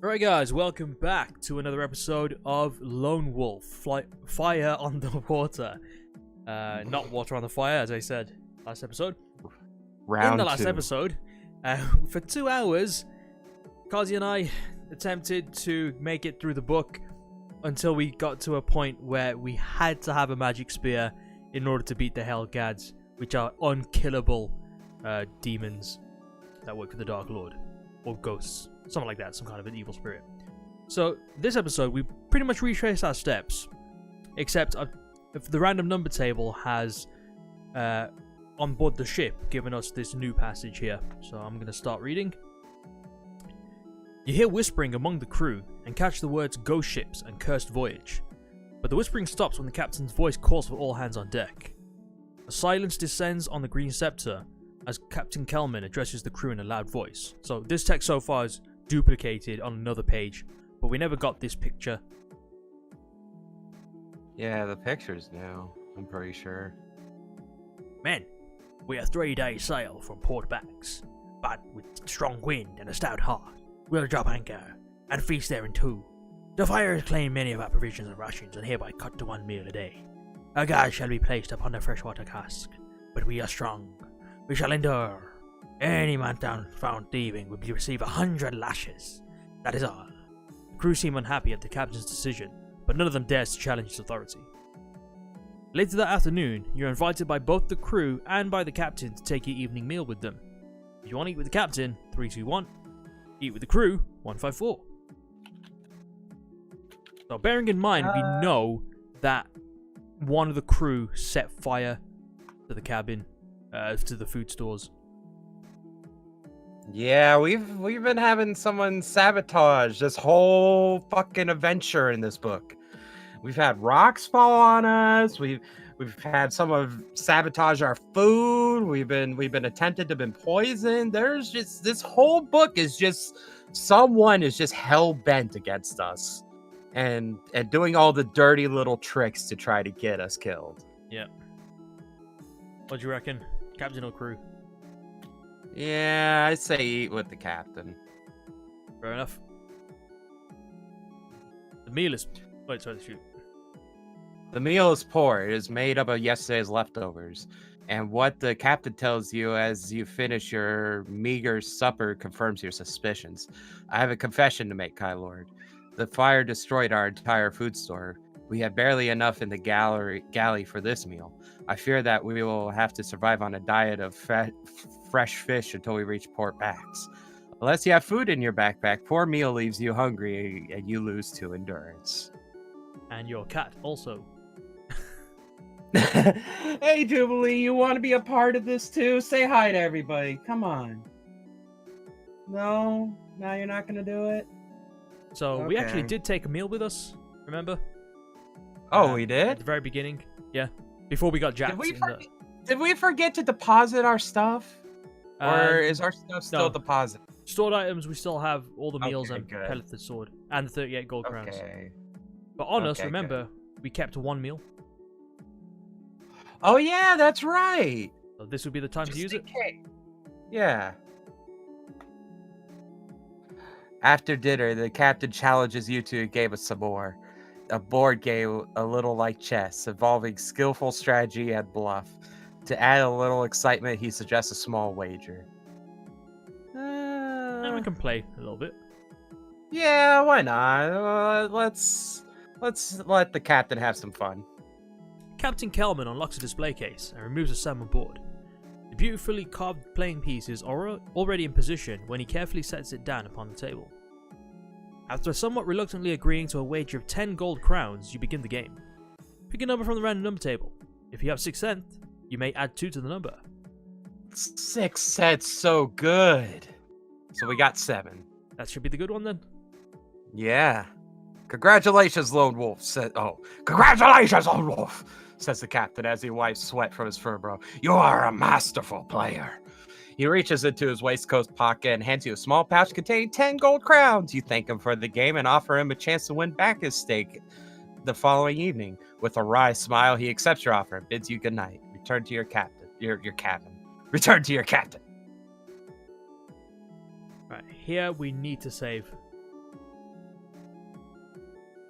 Alright guys, welcome back to another episode of Lone Wolf, Fire on the Water. Not Water on the Fire, as I said last episode. In the last episode, for 2 hours, Karzie and I attempted to make it through the book until we got to a point where we had to have a magic spear in order to beat the Helghasts, which are unkillable demons that work for the Darklord, or ghosts. Something like that, some kind of an evil spirit. So, this episode, we pretty much retrace our steps. Except, if the random number table has, on board the ship, given us this new passage here. So, I'm going to start reading. You hear whispering among the crew, and catch the words ghost ships and cursed voyage. But the whispering stops when the captain's voice calls for all hands on deck. A silence descends on the Green Scepter, as Captain Kelman addresses the crew in a loud voice. So, this text so far is duplicated on another page, but we never got this picture. Yeah, the picture's new, I'm pretty sure. Men, we are 3 days sail from Port Bax, but with strong wind and a stout heart, we'll drop anchor and feast there in 2. The fire has claimed many of our provisions and rations, and hereby cut to 1 meal a day. Our guards shall be placed upon the freshwater cask, but we are strong. We shall endure. Any man found thieving will receive 100 lashes. That is all. The crew seem unhappy at the captain's decision, but none of them dares to challenge his authority. Later that afternoon, you're invited by both the crew and by the captain to take your evening meal with them. If you want to eat with the captain, 3, 2, 1. Eat with the crew, 1, 5, 4. So bearing in mind, we know that one of the crew set fire to the cabin, to the food stores. Yeah, we've been having someone sabotage this whole fucking adventure in this book. We've had rocks fall on us. We've had someone sabotage our food. We've been attempted to been poisoned. There's just this whole book is just someone is just hell bent against us, and doing all the dirty little tricks to try to get us killed. Yeah. What do you reckon, captain or crew? Yeah, I'd say eat with the captain. Fair enough. The meal is... Wait, sorry, shoot. The meal is poor. It is made up of yesterday's leftovers. And what the captain tells you as you finish your meager supper confirms your suspicions. I have a confession to make, Lord. The fire destroyed our entire food store. We had barely enough in the galley for this meal. I fear that we will have to survive on a diet of fresh fish until we reach Port Bax. Unless you have food in your backpack, poor meal leaves you hungry and you lose 2 endurance. And your cat also. Hey, Jubilee, you want to be a part of this too? Say hi to everybody. Come on. No? Now you're not going to do it? So, we actually did take a meal with us, remember? Oh, we did? At the very beginning, yeah. Before we got jacked. Did we forget to deposit our stuff? Or is our stuff still deposited? Stored items, we still have all the meals and pelleted sword. And the 38 gold crowns. But on us, remember, we kept 1 meal. Oh yeah, that's right. So this would be the time to use it. Yeah. After dinner, the captain challenges you to a game of some more. A board game a little like chess, involving skillful strategy and bluff. To add a little excitement, he suggests a small wager. And we can play a little bit. Yeah, why not? Let's let the captain have some fun. Captain Kelman unlocks a display case and removes a salmon board. The beautifully carved playing pieces are already in position when he carefully sets it down upon the table. After somewhat reluctantly agreeing to a wager of 10 gold crowns, you begin the game. Pick a number from the random number table. If you have 6th sense, you may add 2 to the number. 6 sets so good. So we got 7. That should be the good one then. Yeah. Congratulations, Lone Wolf. Congratulations, Lone Wolf, says the captain as he wipes sweat from his furrow. You are a masterful player. He reaches into his waistcoat pocket and hands you a small pouch containing 10 gold crowns. You thank him for the game and offer him a chance to win back his stake the following evening. With a wry smile, he accepts your offer and bids you good night. Return to your cabin. Return to your captain. Right, here we need to save.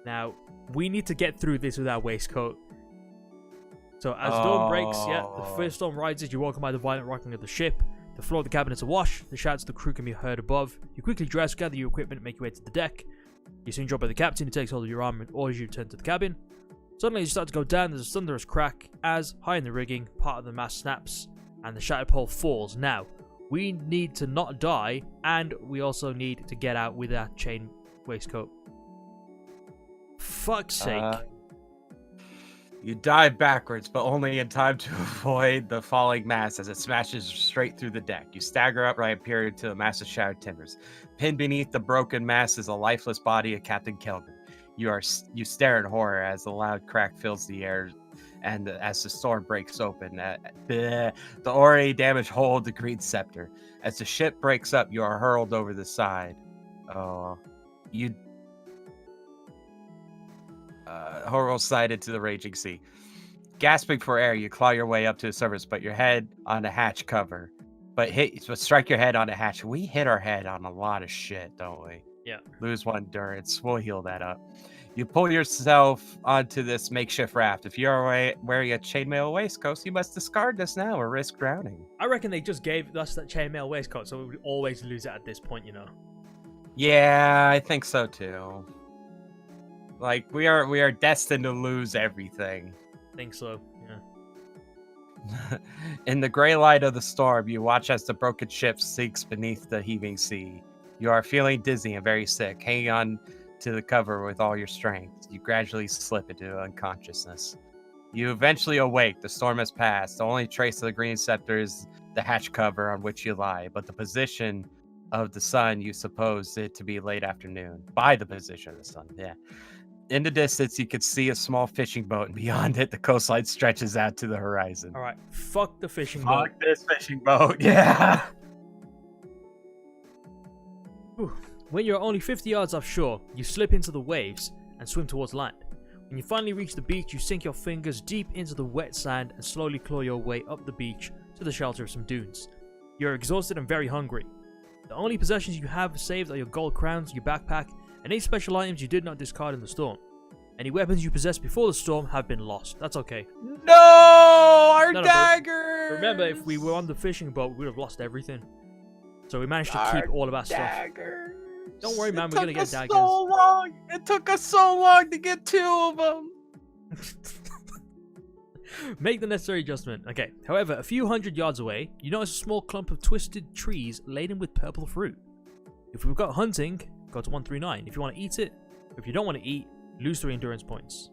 Now, we need to get through this with our waistcoat. So as dawn breaks, the first storm rises, you're woken by the violent rocking of the ship. The floor of the cabin is awash. The shouts of the crew can be heard above. You quickly dress, gather your equipment, and make your way to the deck. You're soon joined by the captain, who takes hold of your arm and orders you to return to the cabin. Suddenly, as you start to go down, there's a thunderous crack as, high in the rigging, part of the mast snaps and the shattered pole falls. Now, we need to not die, and we also need to get out with our chain waistcoat. Fuck's sake. You dive backwards, but only in time to avoid the falling mast as it smashes straight through the deck. You stagger upright and peer into the mass of shattered timbers. Pinned beneath the broken mast is the lifeless body of Captain Kelvin. You stare in horror as the loud crack fills the air, and as the storm breaks open, the already damaged hull of the Green Scepter. As the ship breaks up, you are hurled over the side. Horror sided to the raging sea. Gasping for air, you claw your way up to the surface, but your head on the hatch cover. But strike your head on the hatch. We hit our head on a lot of shit, don't we? Yeah. Lose one endurance. We'll heal that up. You pull yourself onto this makeshift raft. If you're wearing a chainmail waistcoat, you must discard this now or risk drowning. I reckon they just gave us that chainmail waistcoat, so we would always lose it at this point, you know? Yeah, I think so too. Like, we are destined to lose everything. I think so, yeah. In the gray light of the storm, you watch as the broken ship sinks beneath the heaving sea. You are feeling dizzy and very sick, hanging on to the cover with all your strength. You gradually slip into unconsciousness. You eventually awake. The storm has passed. The only trace of the Green Scepter is the hatch cover on which you lie, but the position of the sun, you suppose it to be late afternoon. By the position of the sun, yeah. In the distance, you could see a small fishing boat, and beyond it, the coastline stretches out to the horizon. All right, fuck the fishing boat. Fuck this fishing boat, yeah. Whew. When you're only 50 yards offshore, you slip into the waves and swim towards land. When you finally reach the beach, you sink your fingers deep into the wet sand and slowly claw your way up the beach to the shelter of some dunes. You're exhausted and very hungry. The only possessions you have saved are your gold crowns, your backpack, and any special items you did not discard in the storm. Any weapons you possessed before the storm have been lost. That's okay. No! Our daggers! Remember, if we were on the fishing boat, we would have lost everything. So we managed to keep all of our stuff. Don't worry, man. We're going to get daggers. So long. It took us so long to get 2 of them. Make the necessary adjustment. Okay. However, a few hundred yards away, you notice a small clump of twisted trees laden with purple fruit. If we've got hunting, go to 139. If you want to eat it, if you don't want to eat, lose 3 endurance points.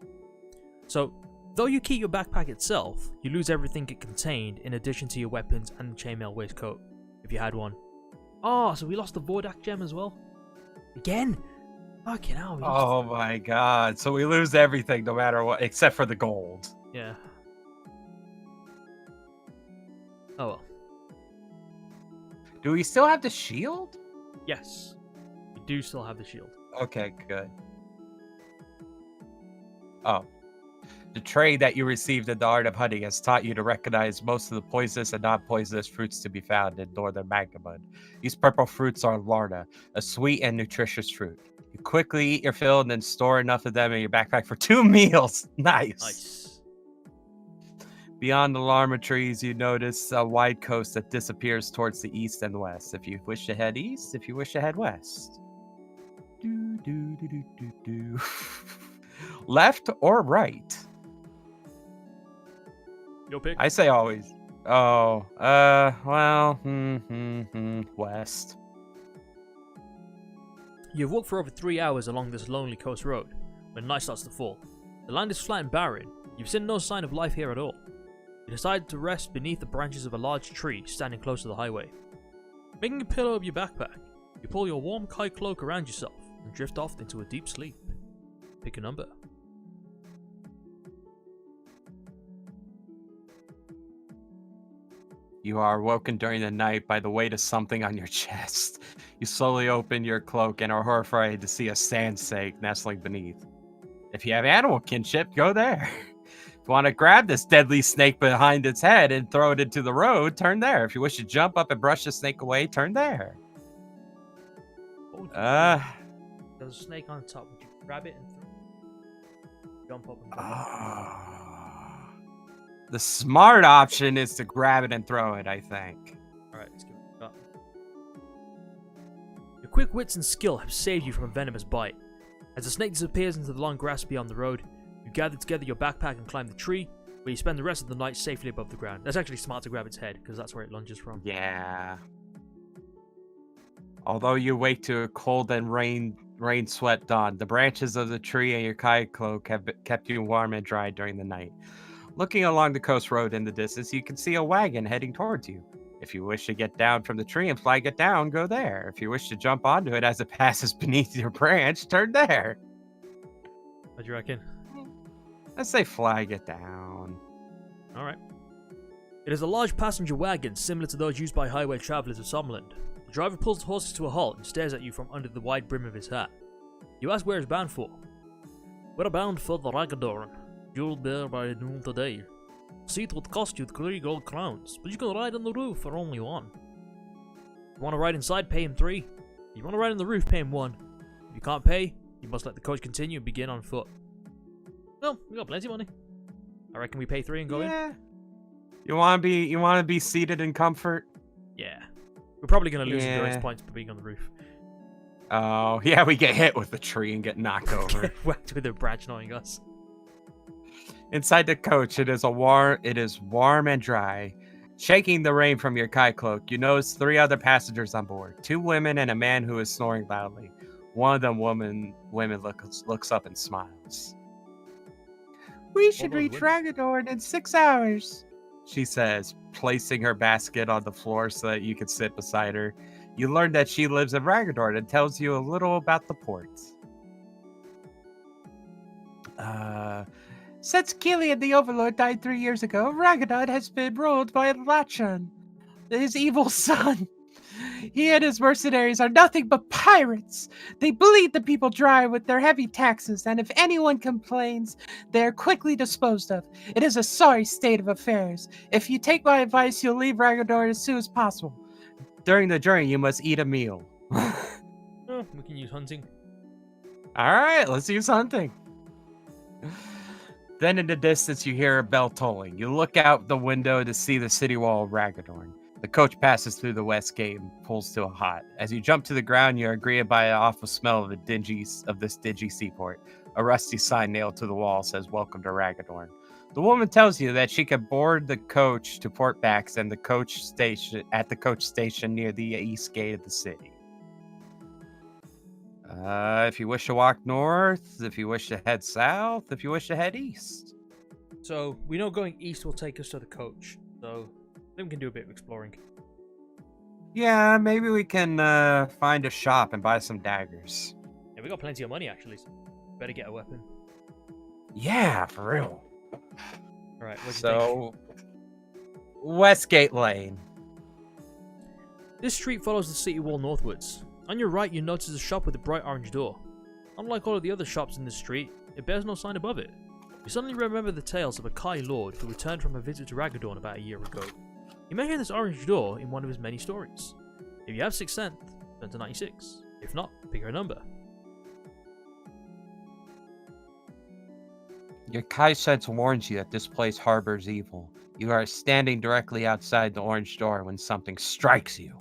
So, though you keep your backpack itself, you lose everything it contained in addition to your weapons and chainmail waistcoat, if you had one. Oh, so we lost the Vordak gem as well? Again? Fucking hell. Oh my god. So we lose everything no matter what, except for the gold. Yeah. Oh well. Do we still have the shield? Yes. We do still have the shield. Okay, good. Oh. The trade that you received in the art of hunting has taught you to recognize most of the poisonous and non-poisonous fruits to be found in northern Magnemund. These purple fruits are Larna, a sweet and nutritious fruit. You quickly eat your fill and then store enough of them in your backpack for 2 meals. Nice. Beyond the Larna trees, you notice a wide coast that disappears towards the east and west. If you wish to head east, if you wish to head west. Left or right? Your pick. I say always. Oh, well, west. You've walked for over 3 hours along this lonely coast road when night starts to fall. The land is flat and barren. You've seen no sign of life here at all. You decide to rest beneath the branches of a large tree standing close to the highway. Making a pillow of your backpack, you pull your warm kite cloak around yourself and drift off into a deep sleep. Pick a number. You are woken during the night by the weight of something on your chest. You slowly open your cloak and are horrified to see a sand snake nestling beneath. If you have animal kinship, go there. If you want to grab this deadly snake behind its head and throw it into the road, turn there. If you wish to jump up and brush the snake away, turn there. There's a snake on top. Would you grab it and throw it? Jump up and grab The smart option is to grab it and throw it, I think. Alright, let's give it a shot. Your quick wits and skill have saved you from a venomous bite. As the snake disappears into the long grass beyond the road, you gather together your backpack and climb the tree, where you spend the rest of the night safely above the ground. That's actually smart to grab its head, because that's where it lunges from. Yeah. Although you wake to a cold and rain-sweat dawn, the branches of the tree and your kayak cloak have kept you warm and dry during the night. Looking along the coast road in the distance, you can see a wagon heading towards you. If you wish to get down from the tree and flag it down, go there. If you wish to jump onto it as it passes beneath your branch, turn there. What do you reckon? Let's say flag it down. Alright. It is a large passenger wagon, similar to those used by highway travellers of Sommerlund. The driver pulls the horses to a halt and stares at you from under the wide brim of his hat. You ask where it's bound for. We're bound for the Ragadorn, jeweled there by noon today. Seat would cost you 3 gold crowns, but you can ride on the roof for only 1. You want to ride inside, pay him 3. If you want to ride on the roof, pay him 1. If you can't pay, you must let the coach continue and begin on foot. Well, we got plenty of money. I reckon we pay 3 and go in. You want to be seated in comfort? Yeah. We're probably going to lose endurance points for being on the roof. Oh, yeah, we get hit with the tree and get knocked over. Get whacked with a branch knowing us. Inside the coach, it is warm and dry. Shaking the rain from your kai cloak, you notice 3 other passengers on board. 2 women and a man who is snoring loudly. One of them women looks up and smiles. We should reach Ragadorn in 6 hours, she says, placing her basket on the floor so that you can sit beside her. You learn that she lives in Ragadorn and tells you a little about the port. Since Killian the Overlord died 3 years ago, Ragadorn has been ruled by Lachan, his evil son. He and his mercenaries are nothing but pirates. They bleed the people dry with their heavy taxes, and if anyone complains, they are quickly disposed of. It is a sorry state of affairs. If you take my advice, you'll leave Ragadorn as soon as possible. During the journey, you must eat a meal. Oh, we can use hunting. Alright, let's use hunting. Then in the distance, you hear a bell tolling. You look out the window to see the city wall of Ragadorn. The coach passes through the west gate and pulls to a halt. As you jump to the ground, you are greeted by an awful smell of this dingy seaport. A rusty sign nailed to the wall says, "Welcome to Ragadorn." The woman tells you that she can board the coach to Port Bax and the coach station near the east gate of the city. If you wish to walk north, if you wish to head south, if you wish to head east. So we know going east will take us to the coach. So then we can do a bit of exploring. Yeah, maybe we can find a shop and buy some daggers. Yeah, we got plenty of money actually. So better get a weapon. Yeah, for real. All right. What do you think? Westgate Lane. This street follows the city wall northwards. On your right, you notice a shop with a bright orange door. Unlike all of the other shops in this street, it bears no sign above it. You suddenly remember the tales of a Kai Lord who returned from a visit to Ragadorn about a year ago. You may hear this orange door in one of his many stories. If you have 6th sense, turn to 96. If not, pick your number. Your Kai sense warns you that this place harbors evil. You are standing directly outside the orange door when something strikes you.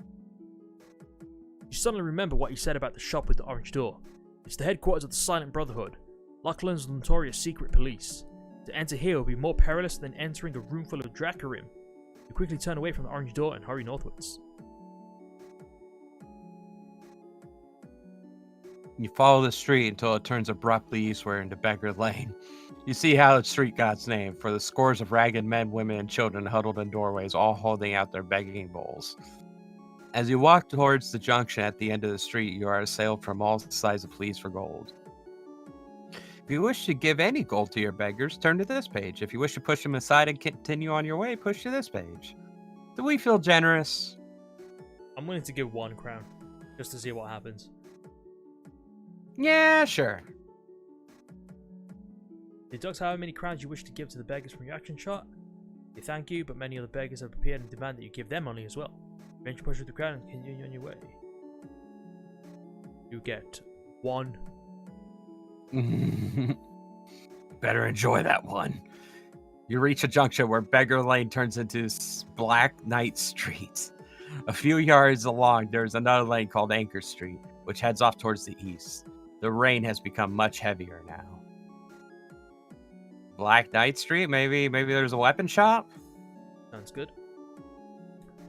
You suddenly remember what you said about the shop with the orange door. It's the headquarters of the Silent Brotherhood, Lachlan's notorious secret police. To enter here will be more perilous than entering a room full of Dracarim. You quickly turn away from the orange door and hurry northwards. You follow the street until it turns abruptly eastward into Beggar Lane. You see how the street got its name, for the scores of ragged men, women, and children huddled in doorways, all holding out their begging bowls. As you walk towards the junction at the end of the street, you are assailed from all sides of pleas for gold. If you wish to give any gold to your beggars, turn to this page. If you wish to push them aside and continue on your way, push to this page. Do we feel generous? I'm willing to give 1 crown, just to see what happens. Yeah, sure. Deduct however many crowns you wish to give to the beggars from your action shot. They thank you, but many other beggars have appeared and demand that you give them money as well. Eventually push with the crown and continue on your way. You get 1. Better enjoy that one. You reach a junction where Beggar Lane turns into Black Knight Street. A few yards along, there's another lane called Anchor Street, which heads off towards the east. The rain has become much heavier now. Black Knight Street? Maybe there's a weapon shop? Sounds good.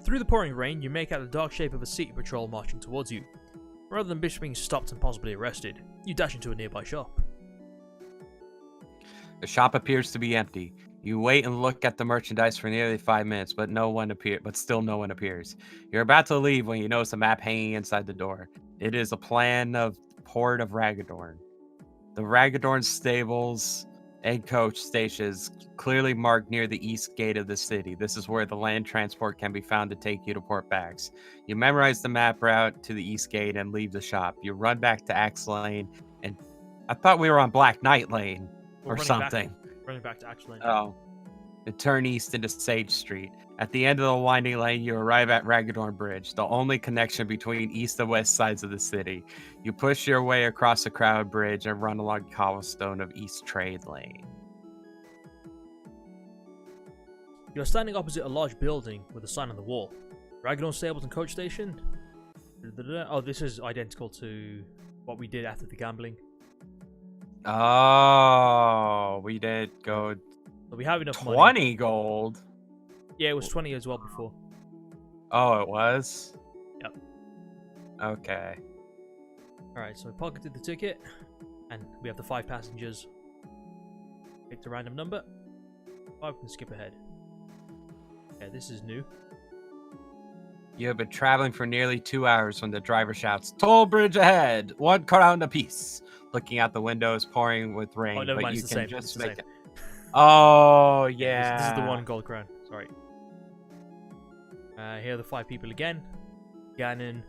Through the pouring rain, you make out the dark shape of a city patrol marching towards you. Rather than being stopped and possibly arrested, you dash into a nearby shop. The shop appears to be empty. You wait and look at the merchandise for nearly 5 minutes, but still no one appears. You're about to leave when you notice a map hanging inside the door. It is a plan of Port of Ragadorn. The Ragadorn stables and coach stations clearly marked near the east gate of the city. This is where the land transport can be found to take you to Port Bags. You memorize the map route to the east gate and leave the shop. You run back to Axe Lane, and I thought we were on Black Knight Lane or something. Running back to Axe Lane. Oh. You turn east into Sage Street. At the end of the winding lane, you arrive at Ragadorn Bridge, the only connection between east and west sides of the city. You push your way across the crowded bridge and run along the cobblestone of East Trade Lane. You're standing opposite a large building with a sign on the wall. Ragadorn Stables and Coach Station? Oh, this is identical to what we did after the gambling. Oh, we did go... So we have enough 20 money. gold? Yeah, it was 20 as well before. Oh, it was? Yep. Okay. Alright, so we pocketed the ticket, and we have the 5 passengers. Picked a random number. Oh, we can skip ahead. Yeah, this is new. You have been traveling for nearly 2 hours when the driver shouts, "Toll bridge ahead! 1 crown apiece!" Looking out the window is pouring with rain, Oh, never but mind, you it's the can same. just It's the make same. it. Oh, yeah. This is the 1 gold crown. Sorry. Here are the 5 people again. Ganon,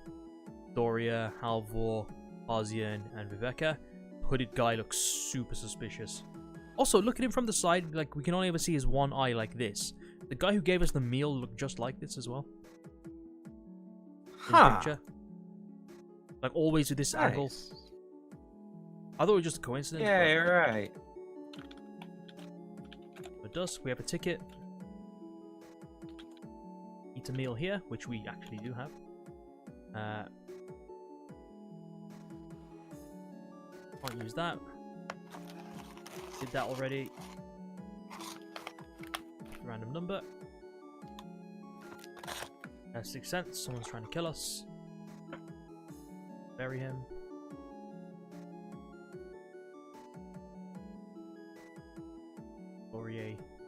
Doria, Halvor, Karzie, and Viveka. Hooded guy looks super suspicious. Also, look at him from the side. Like, we can only ever see his one eye like this. The guy who gave us the meal looked just like this as well. In the picture. Like, always with this angle. I thought it was just a coincidence. Yeah, but... you're right. It does. We have a ticket. Eat a meal here, which we actually do have. Can't use that. Did that already. Random number. 6 cents. Someone's trying to kill us. Bury him.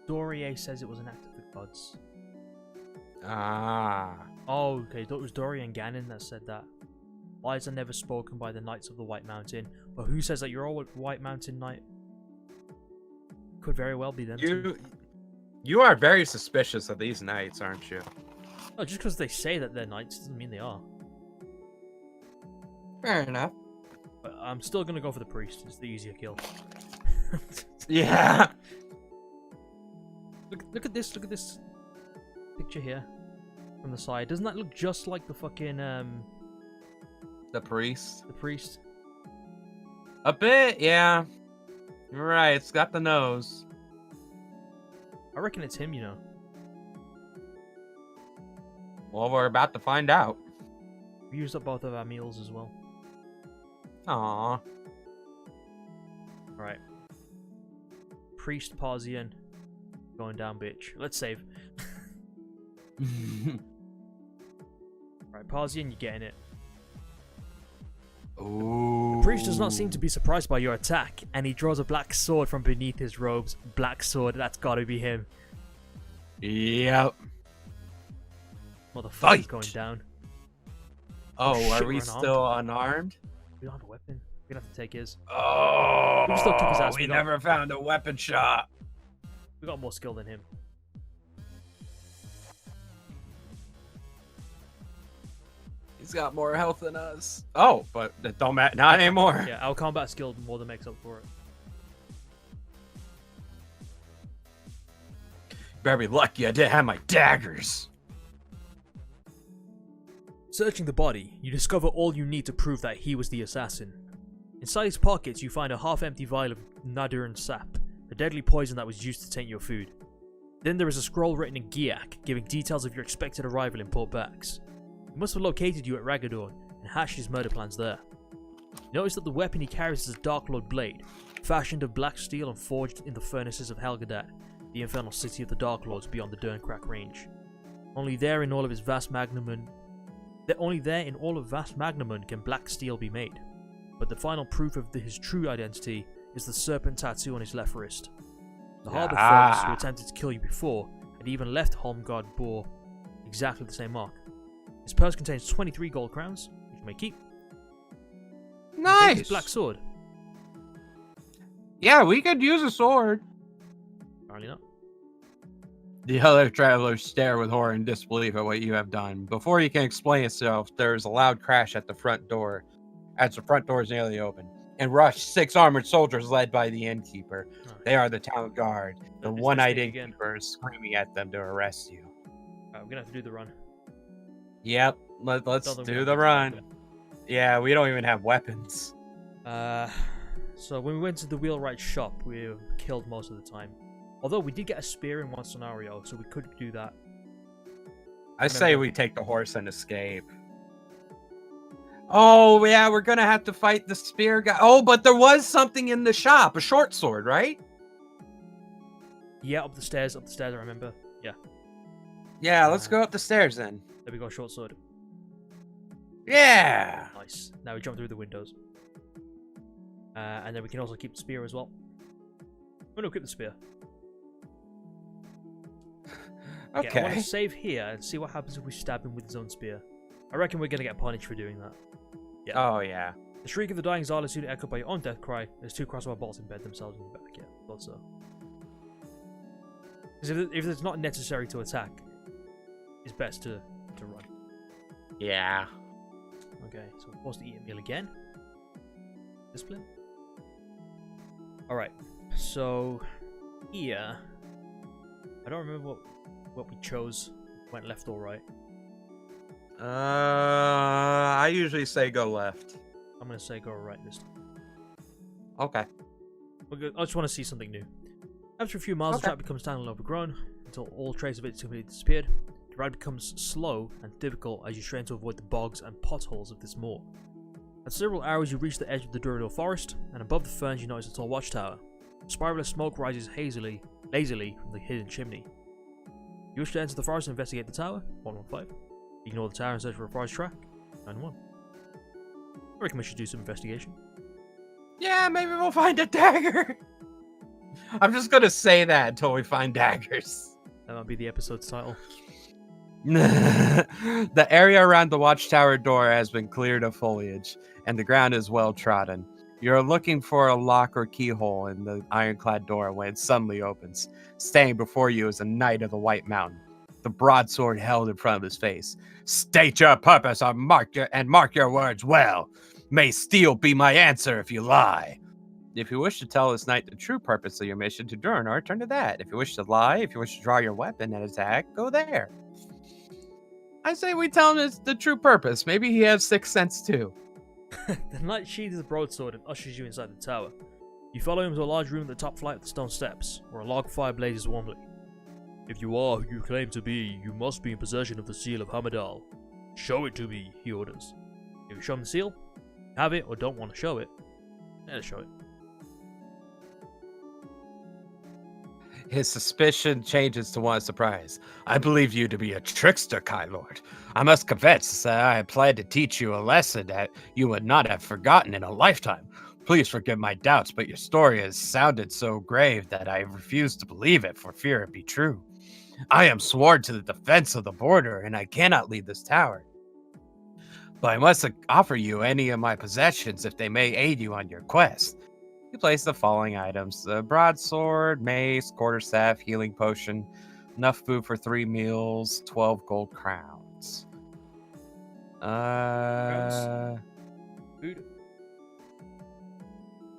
Doria says it was an act of the gods. Ah. Oh, okay. It was Doria and Ganon that said that. Lies are never spoken by the Knights of the White Mountain. But who says that you're all White Mountain Knight? Could very well be them too. You are very suspicious of these knights, aren't you? No, just because they say that they're knights doesn't mean they are. Fair enough. But I'm still gonna go for the priest. It's the easier kill. Yeah. Look at this. Look at this picture here from the side. Doesn't that look just like the fucking The priest. the priest? A bit, yeah. You're right. It's got the nose. I reckon it's him. You know. Well, we're about to find out. We used up both of our meals as well. Aww. Alright. Priest Parzian. Going down, bitch. Let's save. Right, Parzian, you're getting it. Ooh. The priest does not seem to be surprised by your attack, and he draws a black sword from beneath his robes. Black sword, that's gotta be him. Yep. Motherfucker's going down. Oh, shit, are we we're still unarmed? We don't have a weapon. We're gonna have to take his. Oh, We can still kick his ass. we never found a weapon shop. We got more skill than him. He's got more health than us. Oh, but that don't matter. Not anymore. Yeah, our combat skill more than makes up for it. Better be lucky I didn't have my daggers. Searching the body, you discover all you need to prove that he was the assassin. Inside his pockets, you find a half-empty vial of Nadiran sap, a deadly poison that was used to taint your food. Then there is a scroll written in Giak, giving details of your expected arrival in Port Bax. He must have located you at Ragadorn and hatched his murder plans there. Notice that the weapon he carries is a Darklord blade, fashioned of black steel and forged in the furnaces of Helghast, the infernal city of the Darklords beyond the Derncrack range. Only there in all of vast Magnamun can black steel be made. But the final proof of his true identity is the serpent tattoo on his left wrist. The harbour thugs who attempted to kill you before had even left Holmgard bore exactly the same mark. His purse contains 23 gold crowns, which you may keep. Nice! His black sword. Yeah, we could use a sword. Apparently not. The other travelers stare with horror and disbelief at what you have done. Before you can explain yourself, there is a loud crash at the front door, as the front door is nearly open. And rush 6 armored soldiers led by the innkeeper. Oh. They are the town guard. The Is one-eyed this again? innkeeper is screaming at them to arrest you. We're gonna have to do the run. Yep, let's Don't think do we the have to run. do it. Yeah, we don't even have weapons. So when we went to the wheelwright shop, we were killed most of the time. Although we did get a spear in one scenario, so we could do that. I say we take the horse and escape. Oh, yeah, we're gonna have to fight the spear guy. Oh, but there was something in the shop, a short sword, right? Yeah, up the stairs, I remember. Yeah. Yeah, let's go up the stairs then. There we go, short sword. Yeah! Nice. Now we jump through the windows. And then we can also keep the spear as well. Oh no, keep the spear. Okay. I want to save here and see what happens if we stab him with his own spear. I reckon we're going to get punished for doing that. Yeah. Oh, yeah. The shriek of the dying Zala is soon echoed by your own death cry. There's 2 crossbow bolts embed themselves in your back. Yeah, thought so. Because if it's not necessary to attack, it's best to run. Yeah. Okay, so we're supposed to eat a meal again. Discipline. Alright, so here, I don't remember what we chose. Went left or right. I usually say go left. I'm going to say go right this time. Okay. I just want to see something new. After a few miles, the track becomes standing overgrown until all trace of it has completely disappeared. The ride becomes slow and difficult as you strain to avoid the bogs and potholes of this moor. At several hours, you reach the edge of the Durador forest, and above the ferns, you notice a tall watchtower. A spiral of smoke rises lazily from the hidden chimney. You wish to enter the forest and investigate the tower? 115. Ignore the tower and search for a forest track? 91. I reckon we should do some investigation. Yeah, maybe we'll find a dagger. I'm just gonna say that until we find daggers. That might be the episode's title. The area around the watchtower door has been cleared of foliage, and the ground is well trodden. You're looking for a lock or keyhole in the ironclad door when it suddenly opens. Standing before you is a knight of the White Mountain, the broadsword held in front of his face. State your purpose or mark your words well. May steel be my answer if you lie. If you wish to tell this knight the true purpose of your mission to Durinor, turn to that. If you wish to lie, if you wish to draw your weapon and attack, go there. I say we tell him the true purpose. Maybe he has sixth sense too. The knight sheathes the broadsword and ushers you inside the tower. You follow him to a large room at the top flight of the stone steps, where a log fire blazes warmly. If you are who you claim to be, you must be in possession of the seal of Hammerdal. Show it to me, he orders. If you show him the seal, have it or don't want to show it, let us show it. His suspicion changes to one of surprise. I believe you to be a trickster, Lord. I must confess that I had planned to teach you a lesson that you would not have forgotten in a lifetime. Please forgive my doubts, but your story has sounded so grave that I refuse to believe it for fear it be true. I am sworn to the defense of the border, and I cannot leave this tower. But I must offer you any of my possessions if they may aid you on your quest. You place the following items: the broadsword, mace, quarterstaff, healing potion, enough food for 3 meals, 12 gold crowns. Food.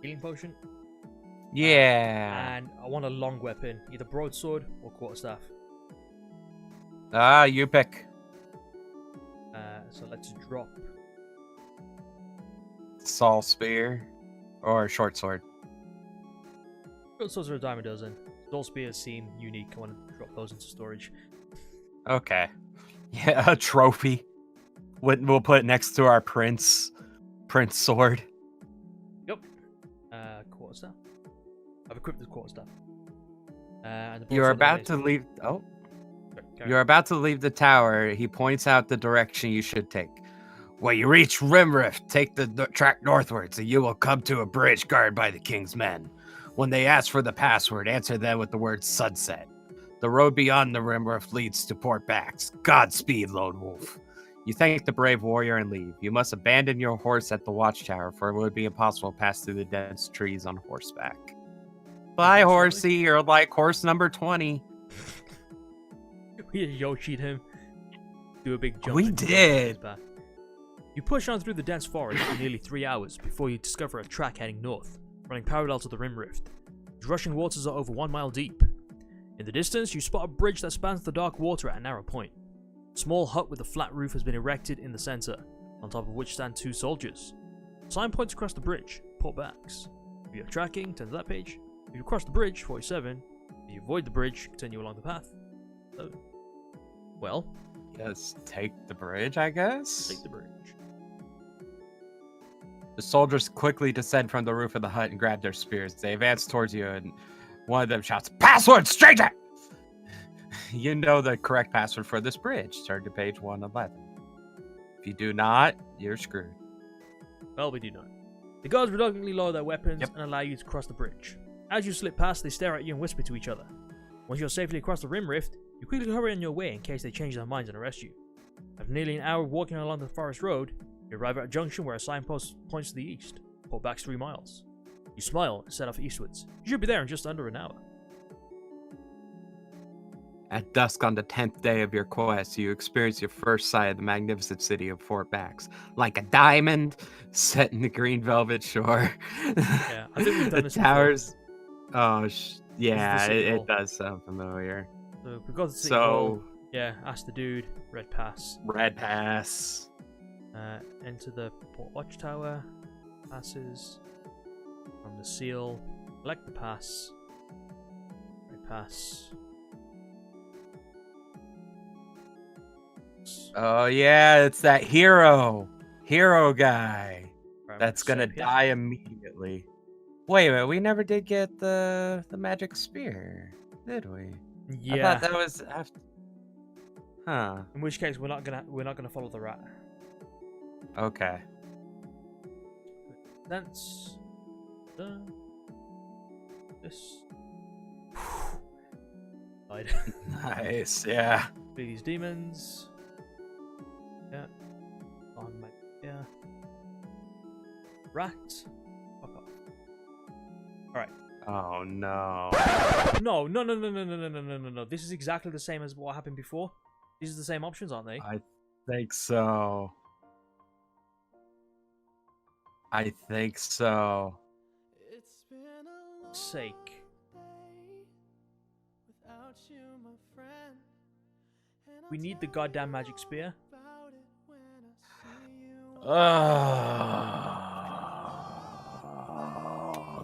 Healing potion. Yeah. And I want a long weapon, either broadsword or quarterstaff. You pick. So let's drop. Saul spear or short sword. Go Real swords are a dime a dozen. All spears seem unique. I want to drop those into storage. Okay. Yeah, a trophy. We'll put it next to our prince sword. Yep. Quarterstaff. I've equipped the quarterstaff. And You're about to leave. Oh. You're about to leave the tower. He points out the direction you should take. When you reach Rimrift, take the track northwards, and you will come to a bridge guarded by the king's men. When they ask for the password, answer them with the word sunset. The road beyond the Rimrift leads to Port Bax. Godspeed, Lone Wolf. You thank the brave warrior and leave. You must abandon your horse at the watchtower, for it would be impossible to pass through the dense trees on horseback. Bye, horsey. You're like horse number 20. We Yoshi'd him. Do a big jump. We did. You push on through the dense forest for nearly 3 hours before you discover a track heading north, running parallel to the Rim Rift. The rushing waters are over 1 mile deep. In the distance, you spot a bridge that spans the dark water at a narrow point. A small hut with a flat roof has been erected in the center, on top of which stand 2 soldiers. Sign points across the bridge, Port Bax. If you are tracking, turn to that page. If you cross the bridge, 47. If you avoid the bridge, continue along the path. So, well, yes, take the bridge, I guess? Take the bridge. The soldiers quickly descend from the roof of the hut and grab their spears. They advance towards you, and one of them shouts, "Password, stranger!" You know the correct password for this bridge. Turn to page 111. If you do not, you're screwed. Well, we do not. The guards reluctantly lower their weapons and allow you to cross the bridge. As you slip past, they stare at you and whisper to each other. Once you're safely across the Rim Rift, you quickly hurry on your way in case they change their minds and arrest you. After nearly an hour walking along the forest road, you arrive at a junction where a signpost points to the east. Port Bax 3 miles. You smile and set off eastwards. You should be there in just under an hour. At dusk on the 10th day of your quest, you experience your first sight of the magnificent city of Fort Bax. Like a diamond set in the green velvet shore. Yeah, I think we've done this towers. Before. Oh, yeah, it does sound familiar. So we've got the city hall. Yeah, ask the dude. Red Pass. Red Pass. Enter the Port Watchtower. Passes. From the seal. Select the pass. Red Pass. Oh yeah, it's that hero guy that's gonna die immediately. Wait a minute, we never did get the magic spear, did we? Yeah. I thought that was after. Huh. In which case, we're not gonna follow the rat. Okay. That's this. Nice, yeah. Be these demons. Yeah. On my rat. Fuck off. Alright. Oh no. No. This is exactly the same as what happened before. These are the same options, aren't they? I think so. Sake. We need the goddamn magic spear. Oh,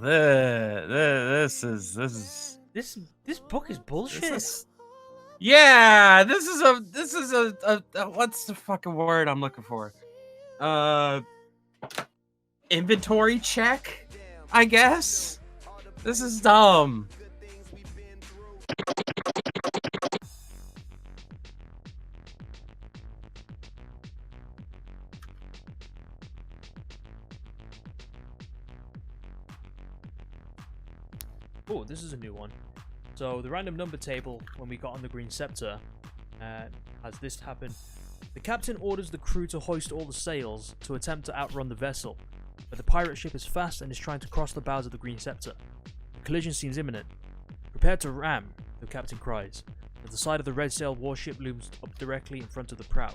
this book is bullshit. Yeah, this is a what's the fucking word I'm looking for? Inventory check, I guess. This is dumb. Oh, this is a new one. So the random number table when we got on the Green Scepter has this happen. The captain orders the crew to hoist all the sails to attempt to outrun the vessel, but the pirate ship is fast and is trying to cross the bows of the Green Scepter. The collision seems imminent. Prepare to ram, the captain cries, as the side of the red sail warship looms up directly in front of the prow.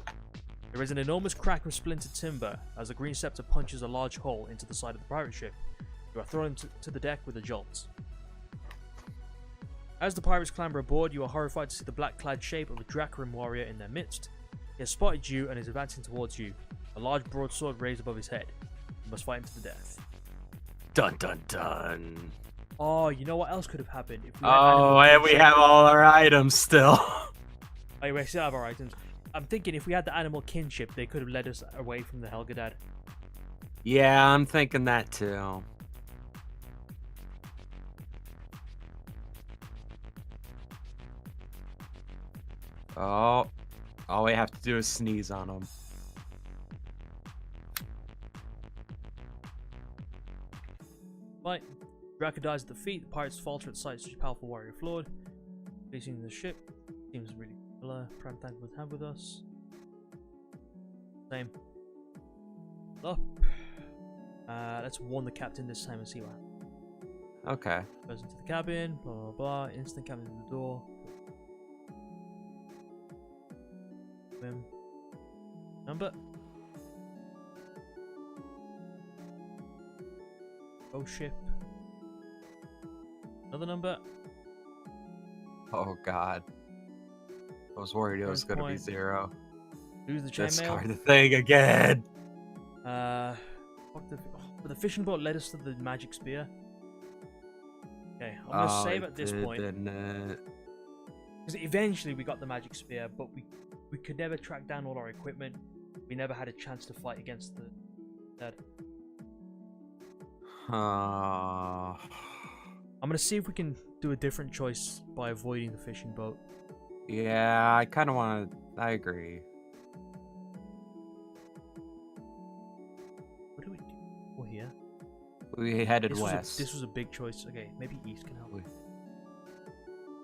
There is an enormous crack of splintered timber as the Green Scepter punches a large hole into the side of the pirate ship. You are thrown to the deck with a jolt. As the pirates clamber aboard, you are horrified to see the black-clad shape of a Dracarim warrior in their midst. He has spotted you and is advancing towards you, a large broadsword raised above his head. You must fight him to the death. Dun dun dun. Oh, you know what else could have happened if we had Oh, animal and we kinship? have all our items still. Oh, we still have our items. I'm thinking if we had the animal kinship, they could have led us away from the Helghast. Yeah, I'm thinking that too. Oh, all we have to do is sneeze on them. Right. Draka dies at the feet. The pirates falter at sight, such a powerful warrior flawed. Facing the ship. Seems really similar. Prime thank would have with us. Same. Up. Let's warn the captain this time and see what happens. Okay. Goes into the cabin. Blah blah blah. Instant cabin in the door. Boom. Number. Go ship. Another number. Oh god. I was worried it was gonna be 0. Lose the chainmail. Discard the thing again. Fuck but the fishing boat led us to the magic spear. Okay, I'm gonna save at this point. Because eventually we got the magic spear, but we could never track down all our equipment. We never had a chance to fight against the dead. I'm gonna see if we can do a different choice by avoiding the fishing boat. Yeah, I kind of want to. I agree. What do we do? We're here. We headed west. This was a big choice. Okay, maybe east can help.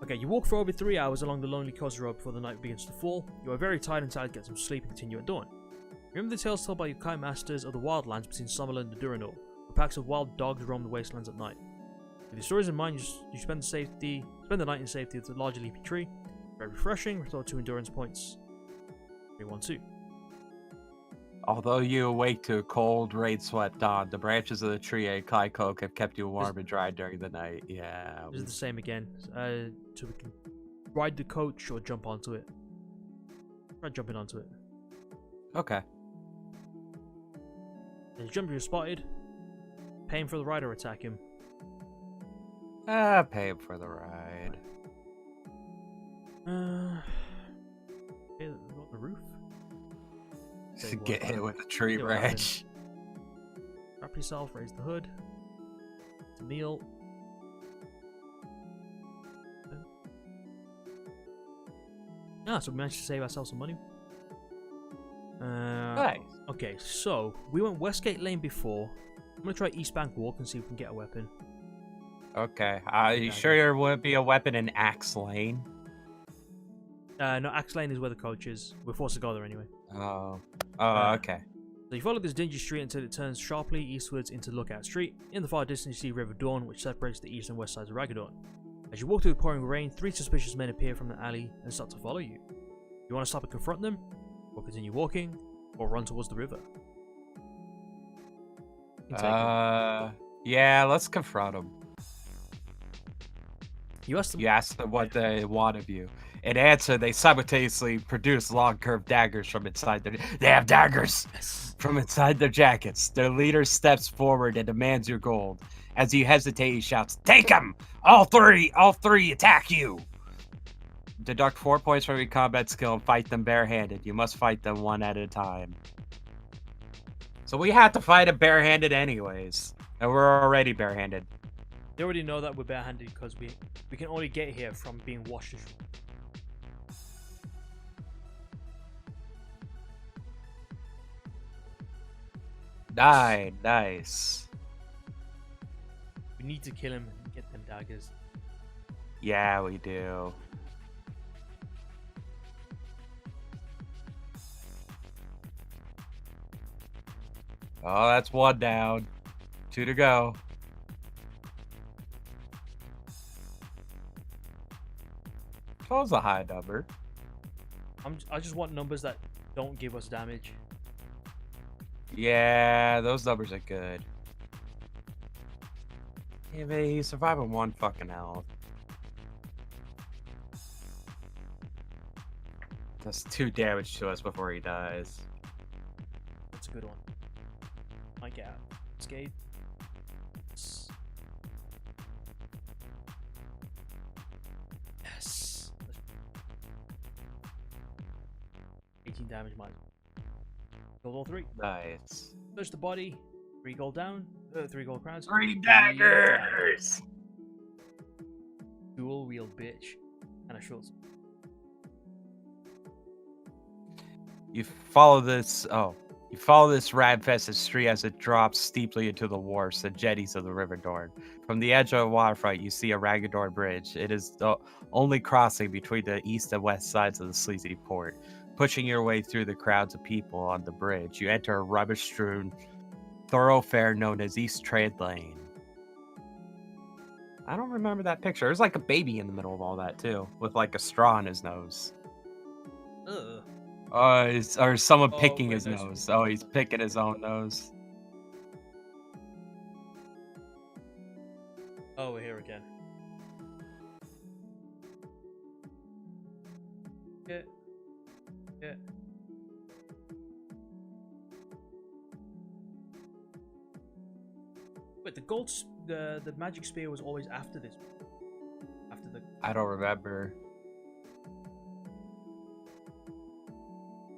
Okay, you walk for over 3 hours along the lonely coast road before the night begins to fall. You are very tired and tired to get some sleep and continue at dawn. Remember the tales told by your kind masters of the wildlands between Sommerlund and Duranor, where packs of wild dogs roam the wastelands at night. With these stories in mind, you spend the night in safety at the large leafy tree. Very refreshing. Restore 2 endurance points. 312. Although you awake to a cold, rain-sweat dawn, the branches of the tree and Clyde Coke have kept you warm and dry during the night. Yeah. This is the same again. So we can ride the coach or jump onto it. Try jumping onto it. Okay. As you jump, you're spotted. Pay him for the ride or attack him. Pay him for the ride. Okay, on the roof. Get hit with a tree branch. Wrap yourself, raise the hood. It's a meal. So we managed to save ourselves some money. Nice. Okay, so we went Westgate Lane before. I'm gonna try East Bank Walk and see if we can get a weapon. Okay. Are you sure there wouldn't be a weapon in Axe Lane? No, Axe Lane is where the coach is. We're forced to go there anyway. Oh. Okay. So you follow this dingy street until it turns sharply eastwards into Lookout Street. In the far distance you see River Dawn, which separates the east and west sides of Ragadan. As you walk through the pouring rain, 3 suspicious men appear from the alley and start to follow you. You want to stop and confront them, or continue walking, or run towards the river? Yeah, let's confront them. You ask them what they want of you. In answer, they simultaneously produce long curved daggers from inside their... They have daggers from inside their jackets. Their leader steps forward and demands your gold. As you hesitate, he shouts, "Take them! All three attack you!" Deduct 4 points from your combat skill and fight them barehanded. You must fight them one at a time. So we have to fight them barehanded anyways. And we're already barehanded. They already know that we're barehanded because we can only get here from being washed ashore. Nice. We need to kill him and get them daggers. Yeah, we do. Oh, that's 1 down. 2 to go. That was a high number. I just want numbers that don't give us damage. Yeah, those numbers are good. Yeah, but he's surviving 1 fucking health. Does 2 damage to us before he dies. That's a good one. Might get out. Skate. damage minus. Killed all 3. Nice. Touch the body. 3 gold down. 3 gold crowns. 3 daggers! Dual wield bitch. And a short sword. You follow this rad-infested street as it drops steeply into the wharfs and jetties of the River Dorn. From the edge of the waterfront, you see a Ragador bridge. It is the only crossing between the east and west sides of the sleazy port. Pushing your way through the crowds of people on the bridge, you enter a rubbish-strewn thoroughfare known as East Trade Lane. I don't remember that picture. There's like a baby in the middle of all that, too, with like a straw in his nose. Ugh. Or someone picking his nice. nose. Oh, he's picking his own nose. Oh, we're here again. Yeah. Yeah. Wait, the magic spear was always after this. After the. I don't remember.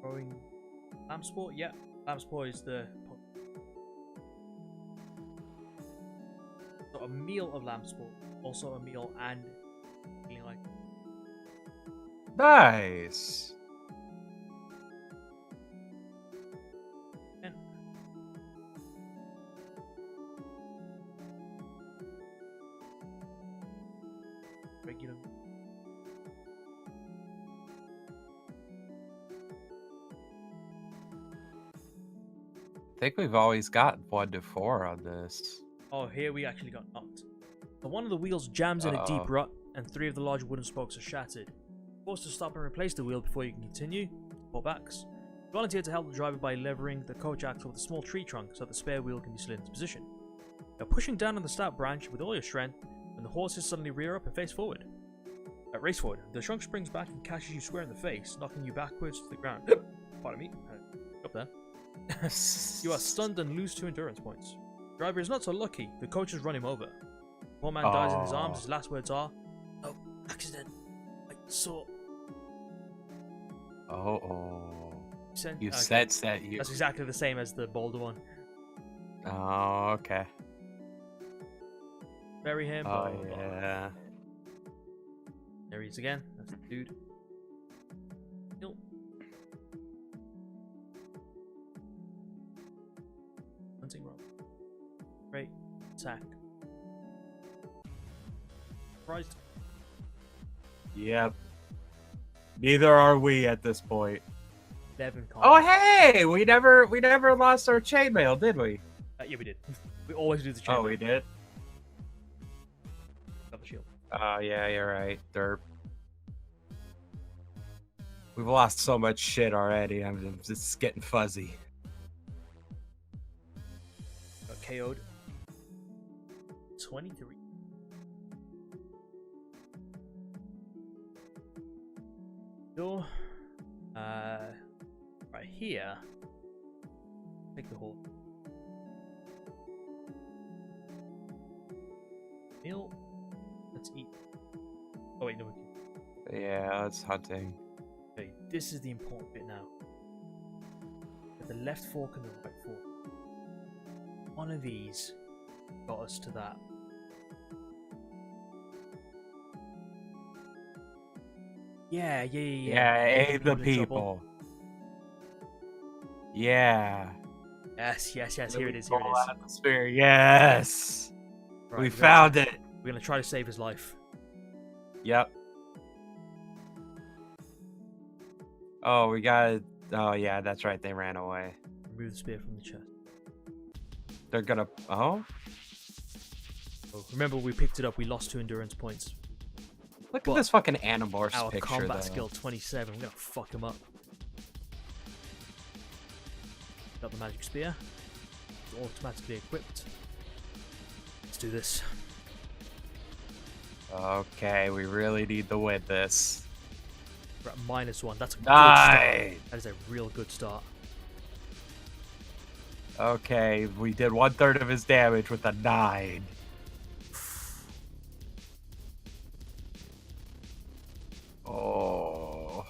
Throwing lamp sport? Yeah, lamp sport is the. So a meal of lamp sport, also a meal and feeling like. Nice. And regular. I think we've always got 1 to 4 on this. Oh, here we actually got knocked. So one of the wheels jams in a deep rut, and 3 of the large wooden spokes are shattered. Forced to stop and replace the wheel before you can continue. 4 backs. Volunteer to help the driver by levering the coach axle with a small tree trunk so the spare wheel can be slid into position. You're pushing down on the stout branch with all your strength when the horses suddenly rear up and race forward. The trunk springs back and catches you square in the face, knocking you backwards to the ground. Pardon me. Up there. You are stunned and lose 2 endurance points. The driver is not so lucky. The coach has run him over. Poor man dies in his arms. His last words are, "Oh, accident. I saw." You sense that you. That's exactly the same as the Boulder one. Oh, okay. Bury him. Oh, yeah. There he is again. That's the dude. Kill. Hunting roll. Great. Attack. Surprised. Yep. Neither are we at this point. 11 Oh, hey! We never lost our chainmail, did we? Yeah, we did. We always do the chainmail. Oh, we did? Got the shield. Oh, yeah, you're right. Derp. We've lost so much shit already. I'm just getting fuzzy. Got KO'd. 23. Door. Right here. Take the hole. Meal. Let's eat. Oh wait, no. Yeah, that's hunting. Okay, this is the important bit now. With the left fork and the right fork. One of these got us to that. Yeah. Aid the people. Yeah. Yes. Here it is. Atmosphere. Yes. Right, we found it. We're gonna try to save his life. Yep. Oh, we got. Oh, yeah, that's right. They ran away. Remove the spear from the chest. They're gonna. Oh. Remember, we picked it up. We lost 2 endurance points. Look at this fucking Animorphs our picture. Combat though. skill 27. We're gonna fuck him up. Got the magic spear. It's automatically equipped. Let's do this. Okay, we really need to win this. We're at -1. That's a good start. That is a real good start. Okay, we did 1/3 of his damage with a 9. Oh.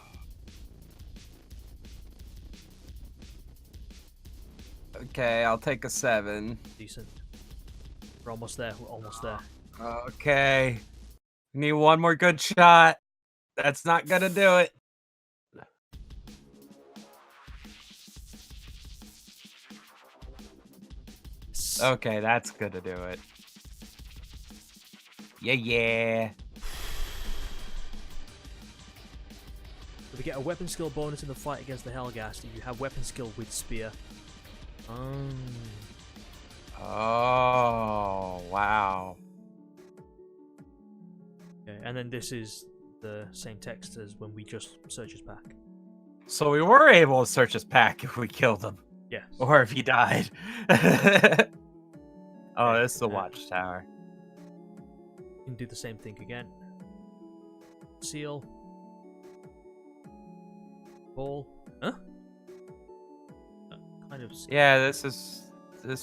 Okay, I'll take a 7. Decent. We're almost there. We're almost there. Okay. Need one more good shot. That's not gonna do it. Okay, that's gonna do it. Yeah. We get a weapon skill bonus in the fight against the Helghast if you have weapon skill with spear. Oh, wow. Okay, and then this is the same text as when we just search his pack. So we were able to search his pack if we killed him. Yes. Or if he died. Oh, this is the watchtower. You can do the same thing again. Seal. Ball. Huh? Kind of. Yeah, this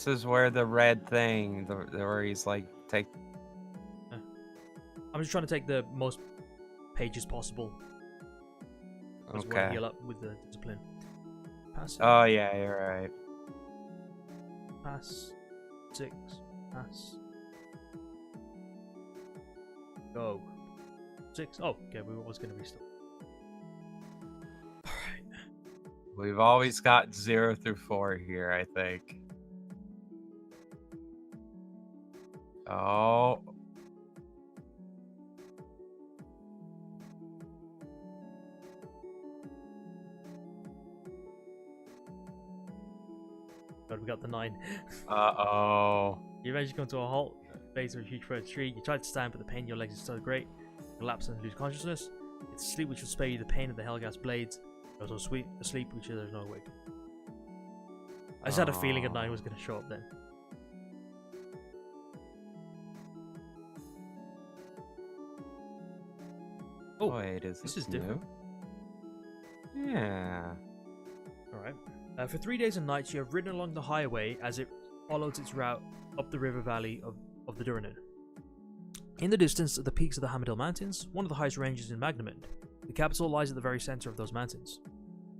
is where the red thing, where he's like take. I'm just trying to take the most pages possible. Okay. Heal up with the discipline. Pass. Oh yeah, you're right. Pass. 6. Pass. Go. 6. Oh, okay. We were always going to restart. All right. We've always got 0 through 4 here, I think. Oh. God, we got the 9. Uh-oh. You eventually come to a halt, face of a huge fir tree. You try to stand, but the pain in your legs is so great. You collapse and lose consciousness. It's sleep which will spare you the pain of the Helghast blades. You're also asleep which there's no wake. I just had a feeling a 9 was going to show up then. Oh, wait, this is different. Yeah. Alright. For 3 days and nights, you have ridden along the highway as it follows its route up the river valley of the Durinnan. In the distance are the peaks of the Hammerdal Mountains, one of the highest ranges in Magnemund. The capital lies at the very centre of those mountains.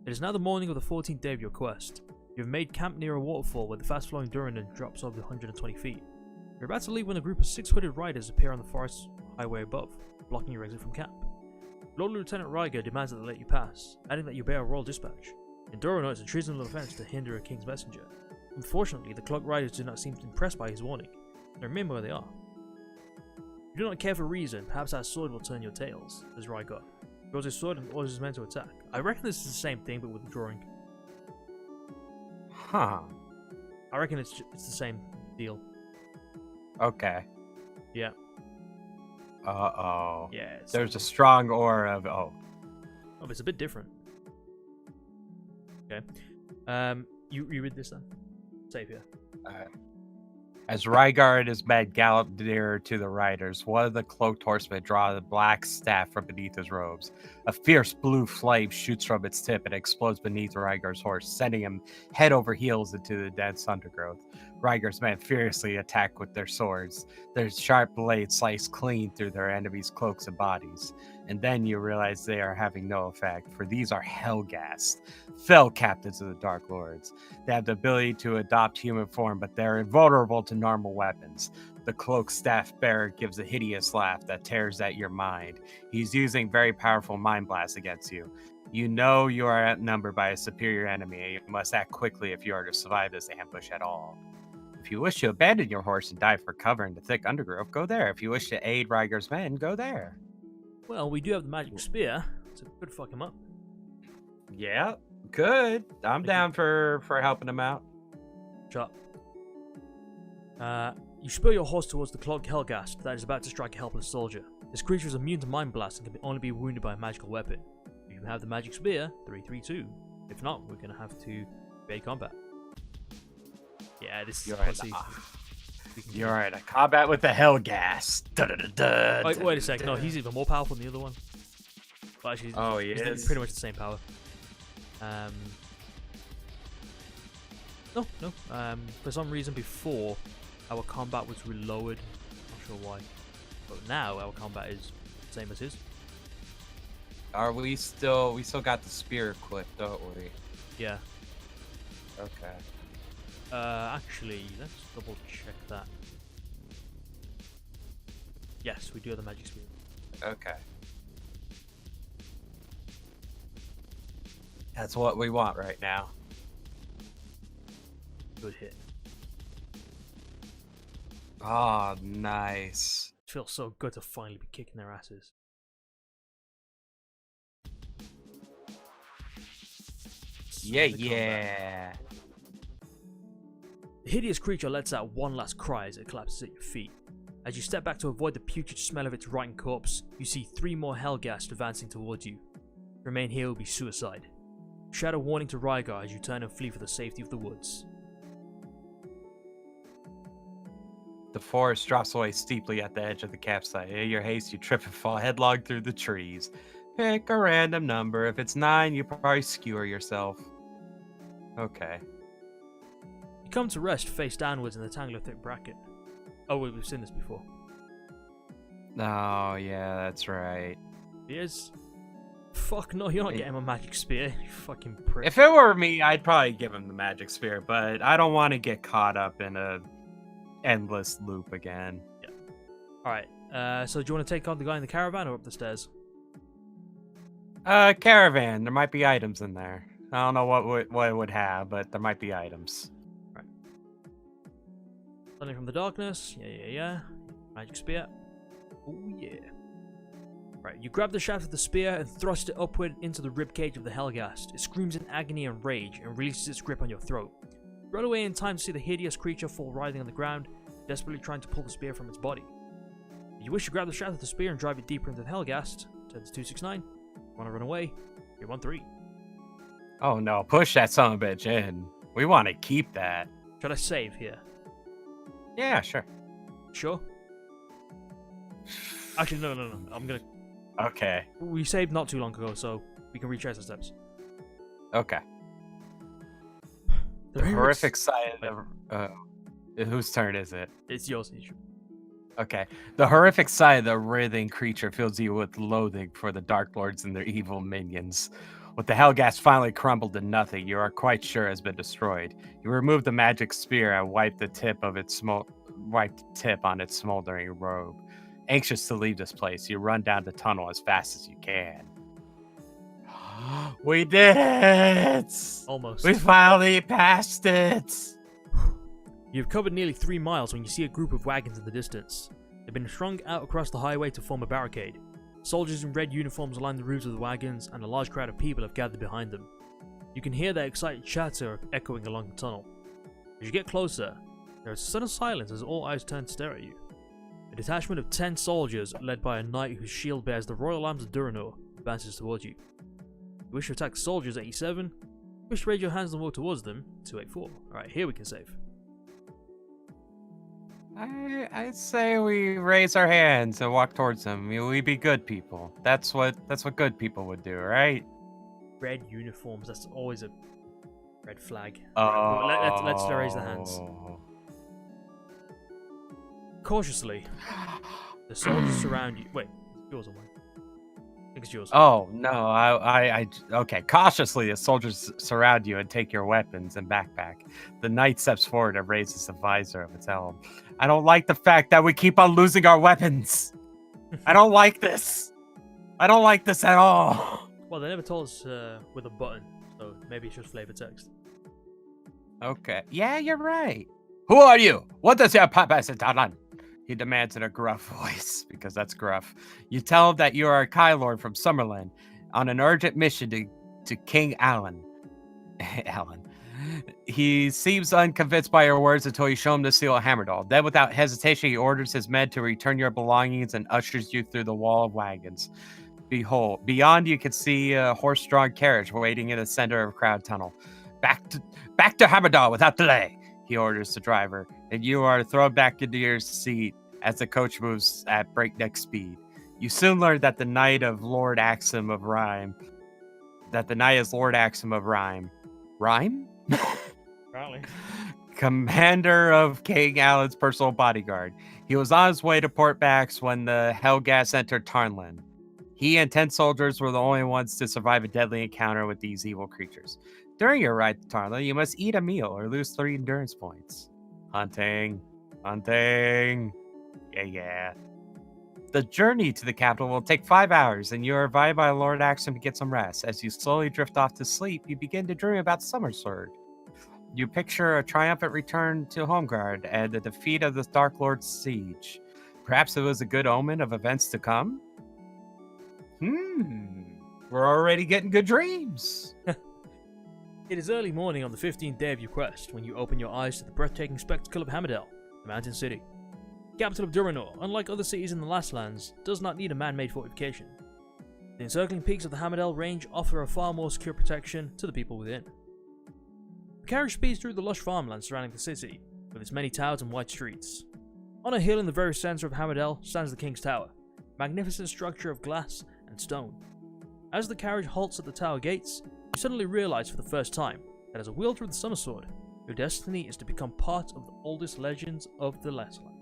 It is now the morning of the 14th day of your quest. You have made camp near a waterfall where the fast-flowing Durinnan drops over 120 feet. You're about to leave when a group of 6 hooded riders appear on the forest highway above, blocking your exit from camp. Lord Lieutenant Ryger demands that they let you pass, adding that you bear a royal dispatch. In Durinnan, it's a treasonable offence to hinder a king's messenger. Unfortunately, the cloaked riders do not seem impressed by his warning. They remember where they are. You do not care for reason, perhaps that sword will turn your tails, says Ryger. He draws his sword and orders his men to attack. I reckon this is the same thing, but with the drawing. Huh. I reckon it's the same deal. Okay. Yeah. Uh-oh. Yeah. There's a strong aura of... Oh, but it's a bit different. Okay. You read this then? Save here. As Rygar and his men gallop nearer to the riders, one of the cloaked horsemen draws a black staff from beneath his robes. A fierce blue flame shoots from its tip and explodes beneath Rygar's horse, sending him head over heels into the dense undergrowth. Rygar's men furiously attack with their swords. Their sharp blades slice clean through their enemies' cloaks and bodies. And then you realize they are having no effect, for these are Helghast, fell captains of the Darklords. They have the ability to adopt human form, but they're invulnerable to normal weapons. The cloaked staff bearer gives a hideous laugh that tears at your mind. He's using very powerful mind blasts against you. You know you are outnumbered by a superior enemy, and you must act quickly if you are to survive this ambush at all. If you wish to abandon your horse and dive for cover in the thick undergrowth, go there. If you wish to aid Rygar's men, go there. Well, we do have the magic spear, so we could fuck him up. Yeah, good. I'm down for helping him out. Shut up. You spur your horse towards the cloaked Helghast that is about to strike a helpless soldier. This creature is immune to mind blast and can only be wounded by a magical weapon. If you have the magic spear, 3-3-2. If not, we're going to have to evade combat. Yeah, this is pussy. You're right. A combat with the Helghast. Wait a sec. No, he's even more powerful than the other one. Well, actually, he's pretty much the same power. No. For some reason, before our combat was relowered. Not sure why. But now our combat is the same as his. Are we still? We still got the spear equipped, don't we? Yeah. Okay. Actually, let's double check that. Yes, we do have the magic spear. Okay. That's what we want right now. Good hit. Oh, nice. It feels so good to finally be kicking their asses. Yeah. The hideous creature lets out one last cry as it collapses at your feet. As you step back to avoid the putrid smell of its rotting corpse, you see 3 more Helghast advancing towards you. To remain here will be suicide. Shout a warning to Rygar as you turn and flee for the safety of the woods. The forest drops away steeply at the edge of the campsite. In your haste, you trip and fall headlong through the trees. Pick a random number. If it's 9, you probably skewer yourself. Okay. You come to rest face downwards in the tangle of thick bracket. Oh, we've seen this before. Oh, yeah, that's right. Spears? Fuck no, you're not getting my magic spear, you fucking prick. If it were me, I'd probably give him the magic spear, but I don't want to get caught up in a endless loop again. Yeah. Alright, so do you want to take on the guy in the caravan or up the stairs? Caravan. There might be items in there. I don't know what it would have, but there might be items. Right. Something from the darkness. Yeah. Magic spear. Oh yeah. Right, you grab the shaft of the spear and thrust it upward into the ribcage of the Helghast. It screams in agony and rage and releases its grip on your throat. You run away in time to see the hideous creature fall writhing on the ground, desperately trying to pull the spear from its body. If you wish to grab the shaft of the spear and drive it deeper into the Helghast, turn to 269. Want to run away? You're 1-3. Oh no, push that son of a bitch in. We want to keep that. Should I save here? Yeah, sure. Sure? Actually, no. I'm gonna... Okay. We saved not too long ago, so we can retrace our steps. Okay. The horrific sight of... whose turn is it? It's yours. Okay. The horrific sight of the writhing creature fills you with loathing for the Darklords and their evil minions. With the Helghast finally crumbled to nothing, you are quite sure has been destroyed. You remove the magic spear and wipe the tip on its smoldering robe. Anxious to leave this place, you run down the tunnel as fast as you can. We did it! Almost. We finally passed it! You've covered nearly 3 miles when you see a group of wagons in the distance. They've been strung out across the highway to form a barricade. Soldiers in red uniforms line the roofs of the wagons, and a large crowd of people have gathered behind them. You can hear their excited chatter echoing along the tunnel. As you get closer, there is a sudden silence as all eyes turn to stare at you. A detachment of 10 soldiers, led by a knight whose shield bears the royal arms of Duranor, advances towards you. You wish to attack the soldiers, 87. You wish to raise your hands and walk towards them, 284. Alright, here we can save. I'd say we raise our hands and walk towards them. We be good people. That's what good people would do, right? Red uniforms, that's always a red flag. Oh. Right, let's raise the hands. Cautiously, the soldiers surround you. Wait, it's yours or mine? I think it's yours. Oh, no, okay. Cautiously, the soldiers surround you and take your weapons and backpack. The knight steps forward and raises the visor of its helm. I don't like the fact that we keep on losing our weapons. I don't like this. I don't like this at all. Well, they never told us with a button, so maybe it's just flavor text. Okay. Yeah, you're right. Who are you? What does your papa say, Darlan? He demands in a gruff voice, because that's gruff. You tell him that you are a Karzie from Sommerlund on an urgent mission to King Alan. Alan. He seems unconvinced by your words until you show him the seal of Hammerdal. Then, without hesitation, he orders his men to return your belongings and ushers you through the wall of wagons. Behold, beyond you can see a horse-drawn carriage waiting in the center of a crowd tunnel. Back to Hammerdal without delay, he orders the driver, and you are thrown back into your seat as the coach moves at breakneck speed. You soon learn that the knight is Lord Axum of Rhyme. Rhyme? Apparently. Commander of King Alan's personal bodyguard. He was on his way to Port Bax when the Helghast entered Tarnland. He and 10 soldiers were the only ones to survive a deadly encounter with these evil creatures. During your ride to Tarla, you must eat a meal or lose 3 endurance points. Hunting. Yeah. The journey to the capital will take 5 hours, and you are invited by Lord Axum to get some rest. As you slowly drift off to sleep, you begin to dream about Sommerswerd. You picture a triumphant return to Homeguard and the defeat of the Darklord's siege. Perhaps it was a good omen of events to come? We're already getting good dreams. It is early morning on the 15th day of your quest when you open your eyes to the breathtaking spectacle of Hammerdal, the mountain city. The capital of Duranor, unlike other cities in the Last Lands, does not need a man-made fortification. The encircling peaks of the Hammerdal range offer a far more secure protection to the people within. The carriage speeds through the lush farmland surrounding the city, with its many towers and wide streets. On a hill in the very centre of Hammerdal stands the King's Tower, a magnificent structure of glass and stone. As the carriage halts at the tower gates, you suddenly realise for the first time that as a wielder of the Sommersword, your destiny is to become part of the oldest legends of the Last Land.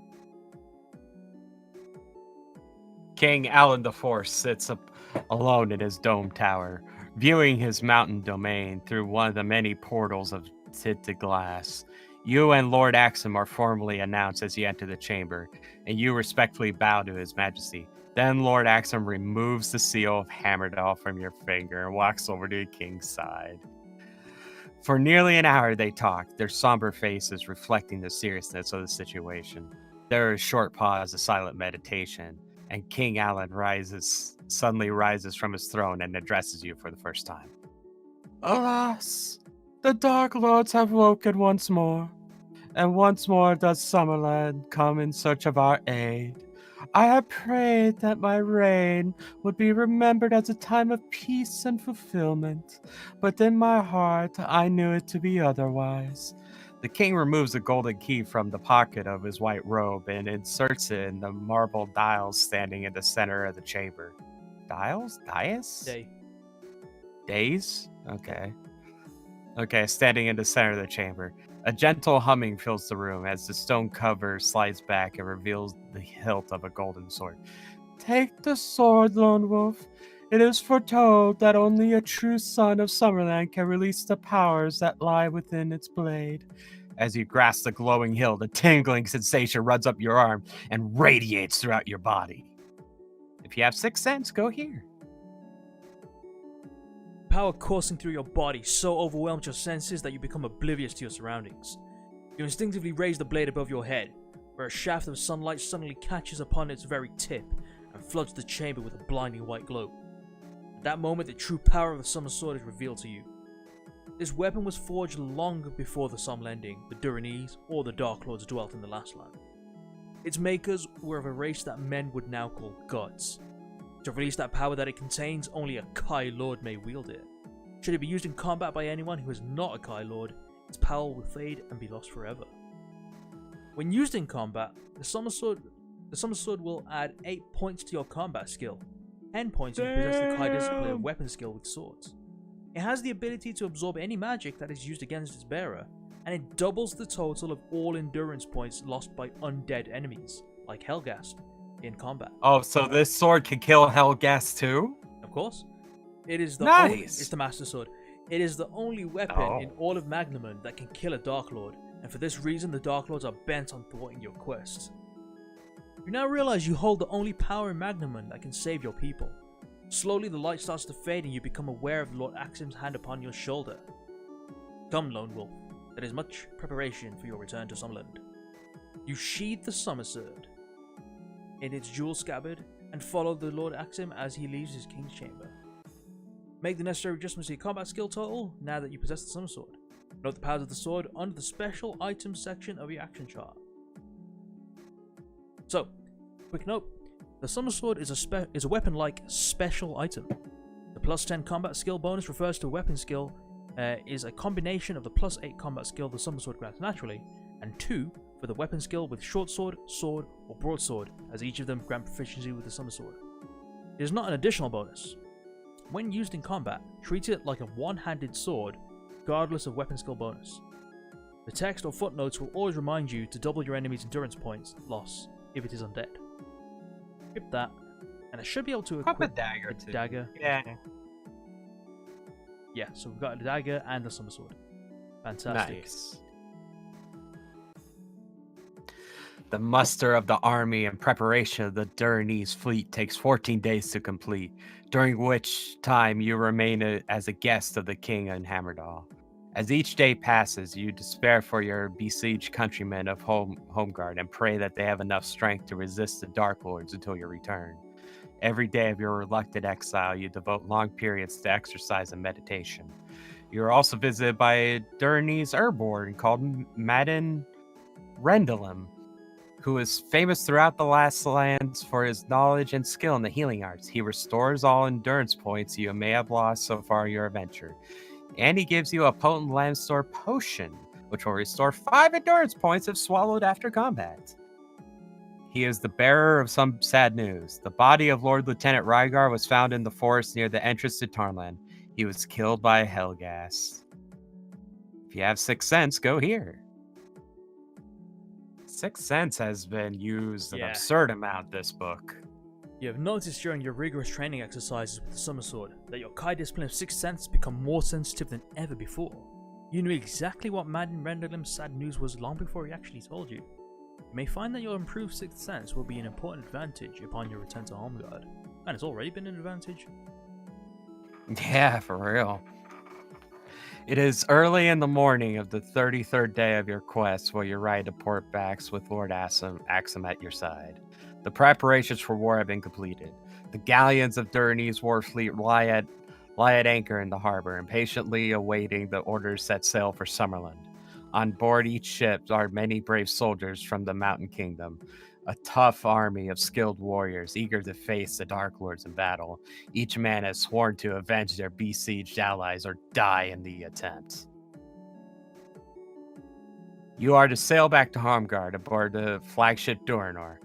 King Alan IV sits up alone in his dome tower, viewing his mountain domain through one of the many portals of tinted glass. You and Lord Axum are formally announced as you enter the chamber, and you respectfully bow to his majesty. Then Lord Axum removes the seal of Hammerdal from your finger and walks over to the king's side. For nearly an hour they talk, their somber faces reflecting the seriousness of the situation. There is a short pause of silent meditation, and King Alan suddenly rises from his throne and addresses you for the first time. Alas, the Dark Lords have woken once more, and once more does Sommerlund come in search of our aid. I had prayed that my reign would be remembered as a time of peace and fulfillment, but in my heart I knew it to be otherwise. The king removes a golden key from the pocket of his white robe and inserts it in the marble dials standing in the center of the chamber. Dials? Dias? Days? Okay, standing in the center of the chamber. A gentle humming fills the room as the stone cover slides back and reveals the hilt of a golden sword. Take the sword, Lone Wolf. It is foretold that only a true son of Sommerland can release the powers that lie within its blade. As you grasp the glowing hilt, a tingling sensation runs up your arm and radiates throughout your body. If you have 6th sense, go here. Power coursing through your body so overwhelms your senses that you become oblivious to your surroundings. You instinctively raise the blade above your head, where a shaft of sunlight suddenly catches upon its very tip and floods the chamber with a blinding white glow. At that moment, the true power of the Sommersword is revealed to you. This weapon was forged long before the Sommerlending, the Duranese, or the Darklords dwelt in the Last Land. Its makers were of a race that men would now call gods. To release that power that it contains, only a Kai Lord may wield it. Should it be used in combat by anyone who is not a Kai Lord, its power will fade and be lost forever. When used in combat, the Sommersword will add 8 points to your combat skill, 10 points if you possess the Kai discipline of weapon skill with swords. It has the ability to absorb any magic that is used against its bearer, and it doubles the total of all endurance points lost by undead enemies, like Helghast, in combat. Oh, so this sword can kill Helghast too? Of course. It is the nice. It's the Master Sword. It is the only weapon in all of Magnamund that can kill a Darklord, and for this reason the Darklords are bent on thwarting your quest. You now realize you hold the only power in Magnamund that can save your people. Slowly the light starts to fade and you become aware of Lord Axum's hand upon your shoulder. Come, Lone Wolf, there is much preparation for your return to Sommerlund. You sheathe the Sommersword in its jewel scabbard and follow the Lord Axum as he leaves his king's chamber. Make the necessary adjustments to your combat skill total now that you possess the Sommersword. Note the powers of the sword under the special items section of your action chart. So, quick note, the Sommersword is a weapon-like special item. The plus 10 combat skill bonus refers to weapon skill is a combination of the plus 8 combat skill the Sommersword grants naturally, and 2 for the weapon skill with short sword, sword, or broadsword, as each of them grant proficiency with the Sommersword. It is not an additional bonus. When used in combat, treat it like a one-handed sword, regardless of weapon skill bonus. The text or footnotes will always remind you to double your enemy's endurance points loss if it is undead. Equip that, and I should be able to equip a dagger too. Dagger. Yeah. Yeah, so we've got a dagger and a Sommerswerd. Fantastic. Nice. The muster of the army and preparation of the Durinese fleet takes 14 days to complete, during which time you remain as a guest of the king in Hammerdal. As each day passes, you despair for your besieged countrymen of Homeguard and pray that they have enough strength to resist the Darklords until your return. Every day of your reluctant exile, you devote long periods to exercise and meditation. You are also visited by a Durinese Urborn called Madden Rendelum, who is famous throughout the last lands for his knowledge and skill in the healing arts. He restores all endurance points you may have lost so far in your adventure. And he gives you a potent Landstore potion, which will restore 5 endurance points if swallowed after combat. He is the bearer of some sad news. The body of Lord Lieutenant Rygar was found in the forest near the entrance to Tarnland. He was killed by a Helghast. If you have Sixth Sense, go here. Sixth Sense has been used an absurd amount this book. You have noticed during your rigorous training exercises with the Sommerswerd that your Kai discipline of Sixth Sense has become more sensitive than ever before. You knew exactly what Madden Renderlim's sad news was long before he actually told you. You may find that your improved Sixth Sense will be an important advantage upon your return to Homeguard, and it's already been an advantage. Yeah, for real. It is early in the morning of the 33rd day of your quest while you ride to Port Bax with Lord Axum at your side. The preparations for war have been completed. The galleons of Durinese war fleet lie at anchor in the harbor, impatiently awaiting the orders set sail for Sommerlund. On board each ship are many brave soldiers from the Mountain Kingdom, a tough army of skilled warriors eager to face the Darklords in battle. Each man has sworn to avenge their besieged allies or die in the attempt. You are to sail back to Harmgard aboard the flagship Durinor,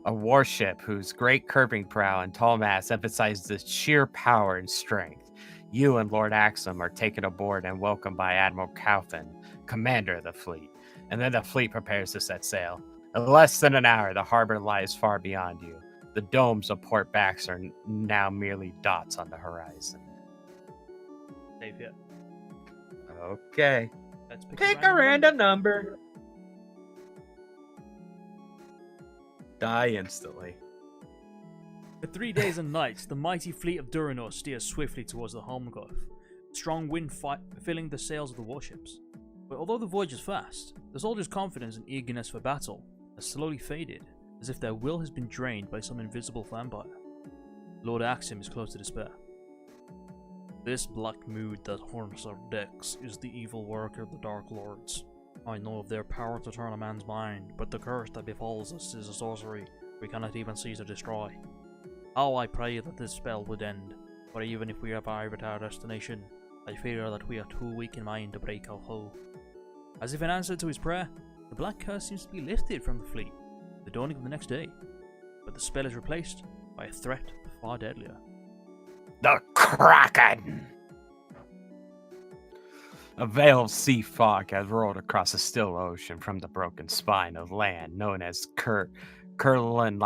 a warship whose great curving prow and tall mast emphasize the sheer power and strength. You and Lord Axum are taken aboard and welcomed by Admiral Kauthen, commander of the fleet, and then the fleet prepares to set sail. In less than an hour, the harbor lies far beyond you. The domes of Port Bax are now merely dots on the horizon. Save it. Okay. Let's pick a random number. Die instantly. For 3 days and nights, the mighty fleet of Durinor steers swiftly towards the Holmgolf, strong wind filling the sails of the warships. But although the voyage is fast, the soldiers' confidence and eagerness for battle has slowly faded, as if their will has been drained by some invisible vampire. Lord Axum is close to despair. This black mood that haunts our decks is the evil work of the Darklords. I know of their power to turn a man's mind, but the curse that befalls us is a sorcery we cannot even seize or destroy. How I pray that this spell would end, but even if we arrive at our destination, I fear that we are too weak in mind to break our foe. As if in answer to his prayer, the black curse seems to be lifted from the fleet the dawning of the next day, but the spell is replaced by a threat far deadlier. The Kraken! A veil of sea fog has rolled across the still ocean from the broken spine of land known as Kurland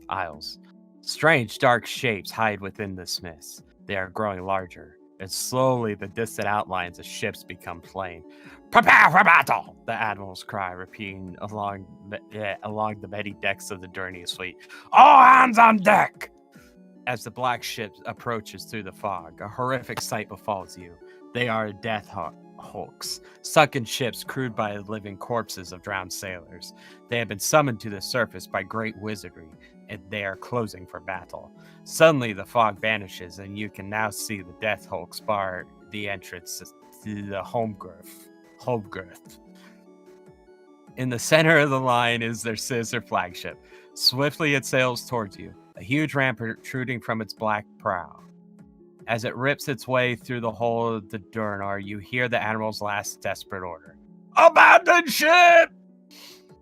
Isles. Strange dark shapes hide within this mist. They are growing larger, and slowly the distant outlines of ships become plain. Prepare for battle! The admirals cry, repeating along the many decks of the Durinese fleet. All hands on deck! As the black ship approaches through the fog, a horrific sight befalls you. They are death hulks, sunken ships crewed by living corpses of drowned sailors. They have been summoned to the surface by great wizardry, and they are closing for battle. Suddenly, the fog vanishes, and you can now see the death hulks bar the entrance to the Holmgirth. In the center of the line is their sister flagship. Swiftly it sails towards you, a huge ram protruding from its black prow. As it rips its way through the hull of the Durinor, you hear the admiral's last desperate order. Abandon ship!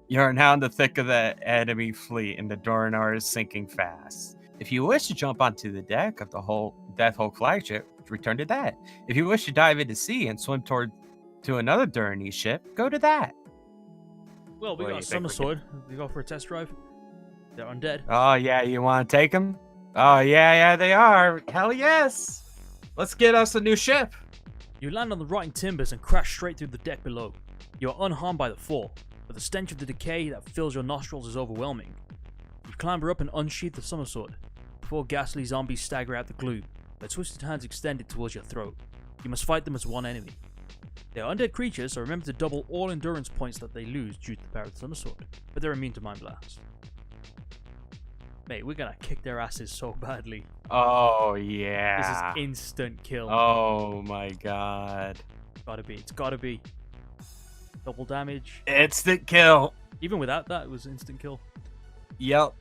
You are now in the thick of the enemy fleet, and the Durinor is sinking fast. If you wish to jump onto the deck of the whole Death Hulk flagship, return to that. If you wish to dive into sea and swim to another Durinese ship, go to that. Well, we got a Sommerswerd. We go for a test drive. They're undead. Oh, yeah, you want to take them? Oh, yeah, they are. Hell yes. Let's get us a new ship. You land on the rotting timbers and crash straight through the deck below. You are unharmed by the fall, but the stench of the decay that fills your nostrils is overwhelming. You clamber up and unsheath the Sommerswerd. 4 ghastly zombies stagger out the gloom, their twisted hands extended towards your throat. You must fight them as one enemy. They are undead creatures, so remember to double all endurance points that they lose due to the power of the Sommerswerd, but they're immune to Mind Blast. Mate, we're gonna kick their asses so badly. Oh, yeah. This is instant kill. Oh, my God. It's gotta be. Double damage. Instant kill. Even without that, it was instant kill. Yep.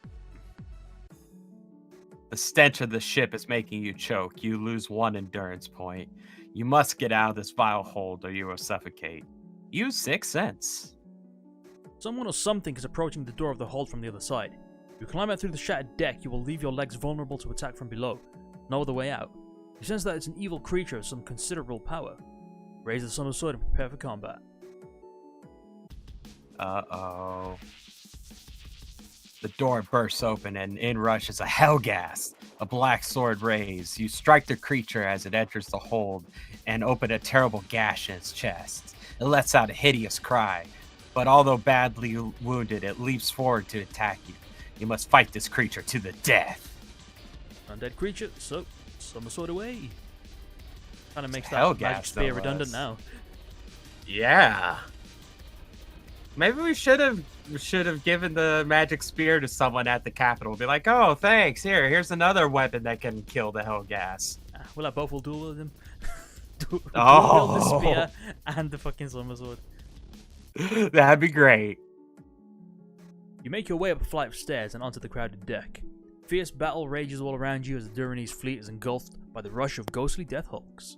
The stench of the ship is making you choke. You lose 1 endurance point. You must get out of this vile hold or you will suffocate. Use 6 cents. Someone or something is approaching the door of the hold from the other side. If you climb out through the shattered deck, you will leave your legs vulnerable to attack from below. No other way out. You sense that it's an evil creature of some considerable power. Raise the Sommersword and prepare for combat. Uh-oh. The door bursts open and in rushes a Helghast, a black sword raised. You strike the creature as it enters the hold and open a terrible gash in its chest. It lets out a hideous cry, but although badly wounded, it leaps forward to attack you. You must fight this creature to the death. Undead creature, so Sommersword away. Kind of makes that magic spear redundant now. Yeah. Maybe we should have given the magic spear to someone at the Capitol. Be like, oh, thanks. Here's another weapon that can kill the Helghast. We'll have both will duel with him. Duel Oh, the spear and the fucking Sommersword. That'd be great. You make your way up a flight of stairs and onto the crowded deck. Fierce battle rages all around you as the Durinese fleet is engulfed by the rush of ghostly Death Hulks.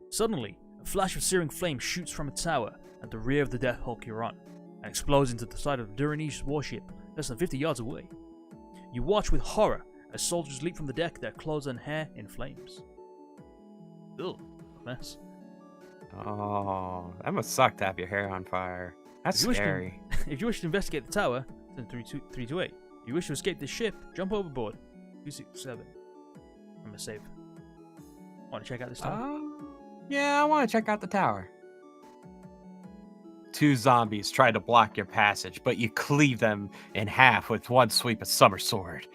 Suddenly, a flash of searing flame shoots from a tower at the rear of the Death Hulk you're on, and explodes into the side of the Durinese warship less than 50 yards away. You watch with horror as soldiers leap from the deck, their clothes and hair in flames. Ugh, mess. Oh, that must suck to have your hair on fire. That's scary. If you wish to investigate the tower, then 328. If you wish to escape the ship, jump overboard. 267. I'm gonna save. Want to check out this tower? Yeah, I want to check out the tower. 2 zombies try to block your passage, but you cleave them in half with one sweep of Sommersword.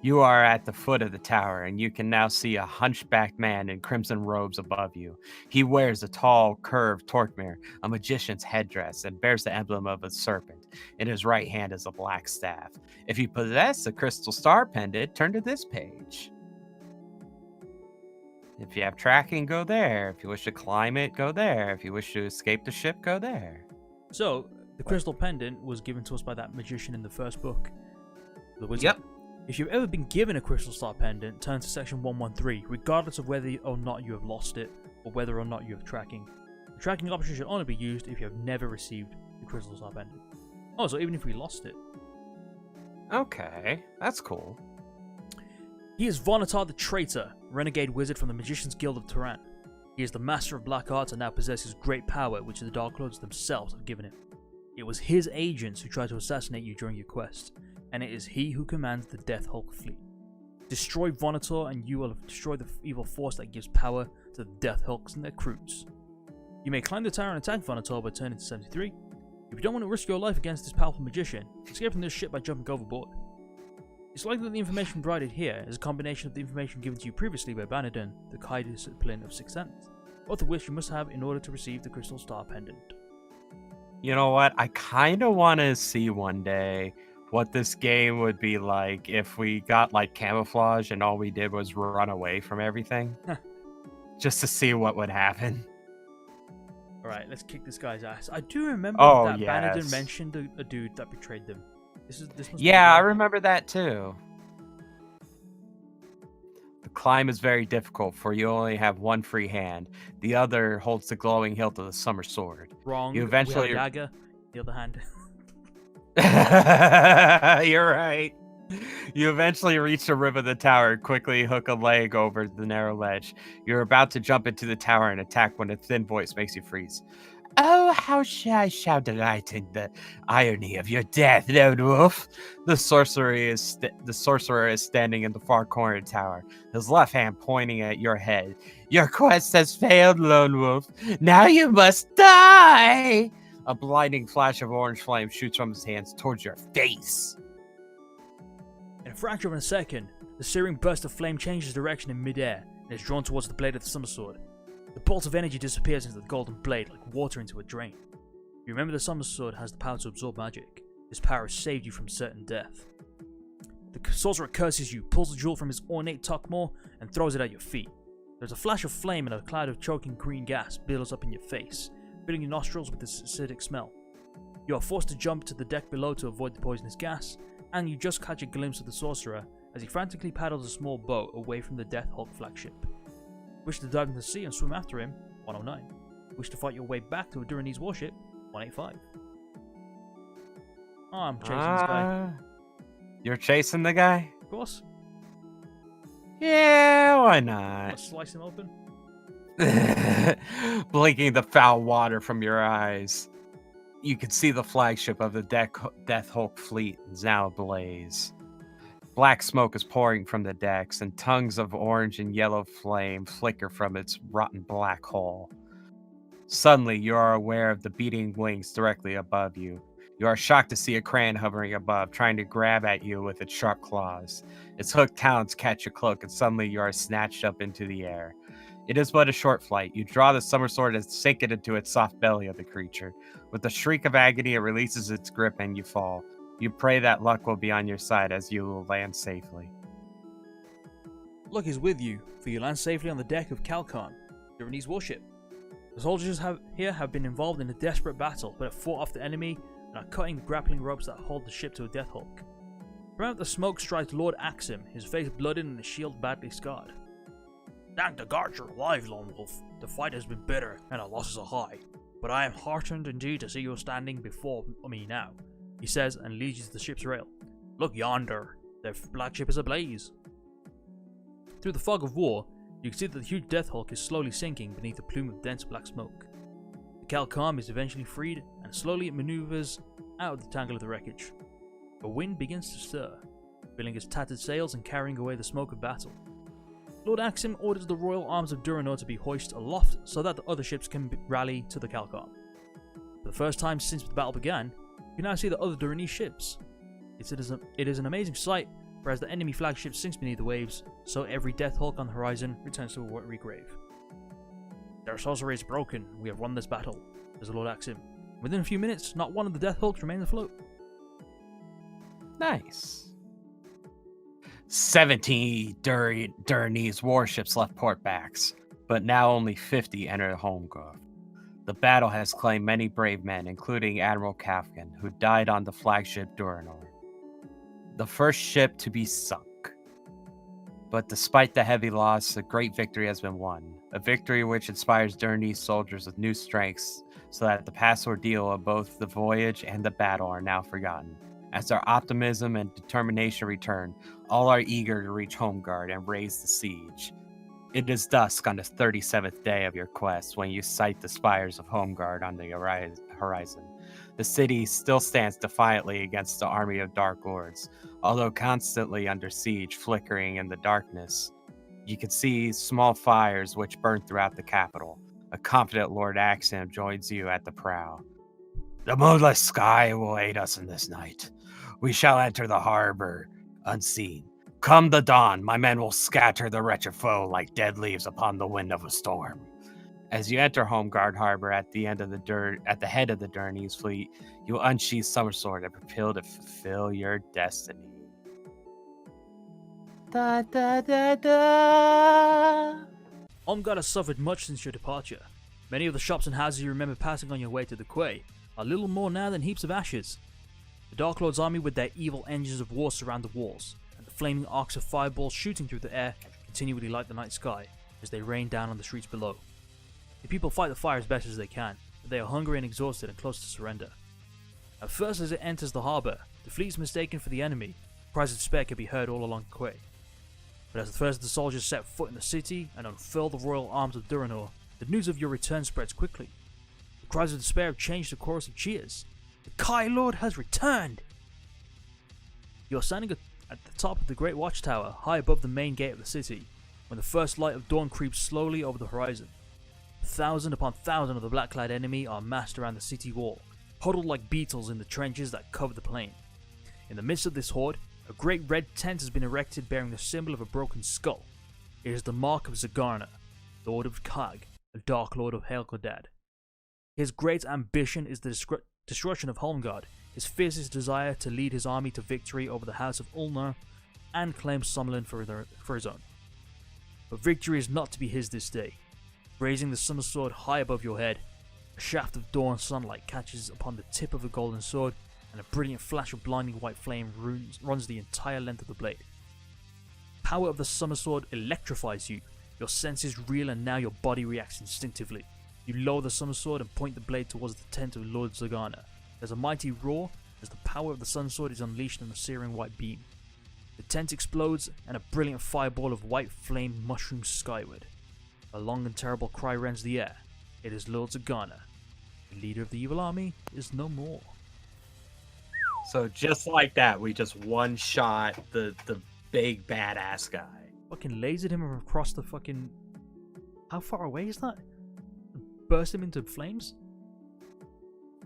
You are at the foot of the tower, and you can now see a hunchbacked man in crimson robes above you. He wears a tall, curved torquemire, a magician's headdress, and bears the emblem of a serpent. In his right hand is a black staff. If you possess a crystal star pendant, turn to this page. If you have tracking, go there. If you wish to climb it, go there. If you wish to escape the ship, go there. So, the crystal pendant was given to us by that magician in the first book, the wizard. Yep. If you've ever been given a crystal star pendant, turn to section 113, regardless of whether or not you have lost it, or whether or not you have tracking. The tracking option should only be used if you have never received the crystal star pendant. Oh, so even if we lost it. Okay, that's cool. He is Vonatar the Traitor, renegade wizard from the Magician's Guild of Turan. He is the master of black arts and now possesses great power, which the Darklords themselves have given him. It was his agents who tried to assassinate you during your quest, and it is he who commands the Death Hulk fleet. Destroy Vonatar and you will have destroyed the evil force that gives power to the Death Hulks and their crews. You may climb the tower and attack Vonatar by turning to 73. If you don't want to risk your life against this powerful magician, escape from this ship by jumping overboard. It's likely that the information provided here is a combination of the information given to you previously by Bannerden, the high discipline of Sixth Sense, both of which you must have in order to receive the Crystal Star Pendant. You know what? I kind of want to see one day what this game would be like if we got like camouflage and all we did was run away from everything. Just to see what would happen. Alright, let's kick this guy's ass. I do remember that Bannerden mentioned a dude that betrayed them. I remember that too. The climb is very difficult, for you only have one free hand. The other holds the glowing hilt of the Sommersword. Wrong. You eventually we have a dagger. The other hand. You're right. You eventually reach the rim of the tower and quickly hook a leg over the narrow ledge. You're about to jump into the tower and attack when a thin voice makes you freeze. Oh, how shall I shout delighting the irony of your death, lone wolf? The sorcerer is standing in the far corner tower, his left hand pointing at your head. Your quest has failed, lone wolf. Now you must die! A blinding flash of orange flame shoots from his hands towards your face. In a fraction of a second, the searing burst of flame changes direction in midair and is drawn towards the blade of the Sommerswerd. The bolt of energy disappears into the golden blade like water into a drain. You remember the Sommersword has the power to absorb magic. This power has saved you from certain death. The sorcerer curses you, pulls the jewel from his ornate tuckmaw, and throws it at your feet. There's a flash of flame and a cloud of choking green gas builds up in your face, filling your nostrils with this acidic smell. You are forced to jump to the deck below to avoid the poisonous gas, and you just catch a glimpse of the sorcerer as he frantically paddles a small boat away from the Death Hulk flagship. Wish to dive into the sea and swim after him? 109. Wish to fight your way back to a Duranese warship? 185. Oh, I'm chasing this guy. You're chasing the guy? Of course. Yeah, why not? Let's slice him open. Blinking the foul water from your eyes. You can see the flagship of the Death Hulk fleet is now ablaze. Black smoke is pouring from the decks, and tongues of orange and yellow flame flicker from its rotten black hull. Suddenly, you are aware of the beating wings directly above you. You are shocked to see a crane hovering above, trying to grab at you with its sharp claws. Its hooked talons catch your cloak, and suddenly you are snatched up into the air. It is but a short flight. You draw the Sommersword and sink it into its soft belly of the creature. With a shriek of agony, it releases its grip and you fall. You pray that luck will be on your side as you will land safely. Luck is with you, for you land safely on the deck of Kalkan, Duranese warship. The soldiers here have been involved in a desperate battle, but have fought off the enemy and are cutting the grappling ropes that hold the ship to a Death Hulk. Around the smoke strides Lord Axim, his face blooded and his shield badly scarred. Thank the gods you're alive, Lone Wolf. The fight has been bitter and our losses are high, but I am heartened indeed to see you standing before me now, he says and leads you to the ship's rail. Look yonder, their flagship is ablaze. Through the fog of war, you can see that the huge Death Hulk is slowly sinking beneath a plume of dense black smoke. The Kalkan is eventually freed, and slowly it maneuvers out of the tangle of the wreckage. A wind begins to stir, filling its tattered sails and carrying away the smoke of battle. Lord Axim orders the royal arms of Duranor to be hoisted aloft so that the other ships can rally to the Kalkan. For the first time since the battle began, you can now see the other Duranese ships. It is an amazing sight, for as the enemy flagship sinks beneath the waves, so every Death Hulk on the horizon returns to a watery grave. Their sorcery is broken, we have won this battle, says the Lord Axim. Within a few minutes, not one of the Death Hulks remains afloat. Nice. 70 Duranese warships left portbacks, but now only 50 enter the home grove. The battle has claimed many brave men, including Admiral Kafkan, who died on the flagship Duranor, the first ship to be sunk. But despite the heavy loss, a great victory has been won. A victory which inspires Duranese soldiers with new strengths, so that the past ordeal of both the voyage and the battle are now forgotten. As their optimism and determination return, all are eager to reach Homeguard and raise the siege. It is dusk on the 37th day of your quest when you sight the spires of Homeguard on the horizon. The city still stands defiantly against the army of Darklords, although constantly under siege, flickering in the darkness. You can see small fires which burn throughout the capital. A confident Lord Axim joins you at the prow. The moonless sky will aid us in this night. We shall enter the harbor unseen. Come the dawn, my men will scatter the wretched foe like dead leaves upon the wind of a storm. As you enter Homeguard Harbor at the head of the Duranese fleet, you unsheath Sommerswerd and prepare to fulfill your destiny. Da, da, da, da. Homeguard has suffered much since your departure. Many of the shops and houses you remember passing on your way to the quay are little more now than heaps of ashes. The Darklord's army with their evil engines of war surround the walls, and the flaming arcs of fireballs shooting through the air continually light the night sky as they rain down on the streets below. The people fight the fire as best as they can, but they are hungry and exhausted and close to surrender. At first, as it enters the harbour, the fleet is mistaken for the enemy. Cries of despair can be heard all along the quay. But as the first of the soldiers set foot in the city and unfurl the royal arms of Duranor, the news of your return spreads quickly. The cries of despair have changed the chorus of cheers. The Kai Lord has returned! You're standing at the top of the great watchtower, high above the main gate of the city, when the first light of dawn creeps slowly over the horizon. Thousand upon thousand of the black-clad enemy are massed around the city wall, huddled like beetles in the trenches that cover the plain. In the midst of this horde, a great red tent has been erected bearing the symbol of a broken skull. It is the mark of Zagarna, Lord of Kag, the Darklord of Helghast. His great ambition is the destruction of Holmgard, his fiercest desire to lead his army to victory over the House of Ulnar and claim Sommerlund for his own. But victory is not to be his this day. Raising the Sommerswerd high above your head, a shaft of dawn sunlight catches upon the tip of the golden sword, and a brilliant flash of blinding white flame runs the entire length of the blade. The power of the Sommersword electrifies you. Your senses reel and now your body reacts instinctively. You lower the Sommersword and point the blade towards the tent of Lord Zagarna. There's a mighty roar as the power of the Sunsword is unleashed in a searing white beam. The tent explodes and a brilliant fireball of white flame mushrooms skyward. A long and terrible cry rends the air. It is Lord Zagarna. The leader of the evil army is no more. So just like that, we just one-shot the big badass guy. Fucking lasered him across the fucking... How far away is that? Burst him into flames?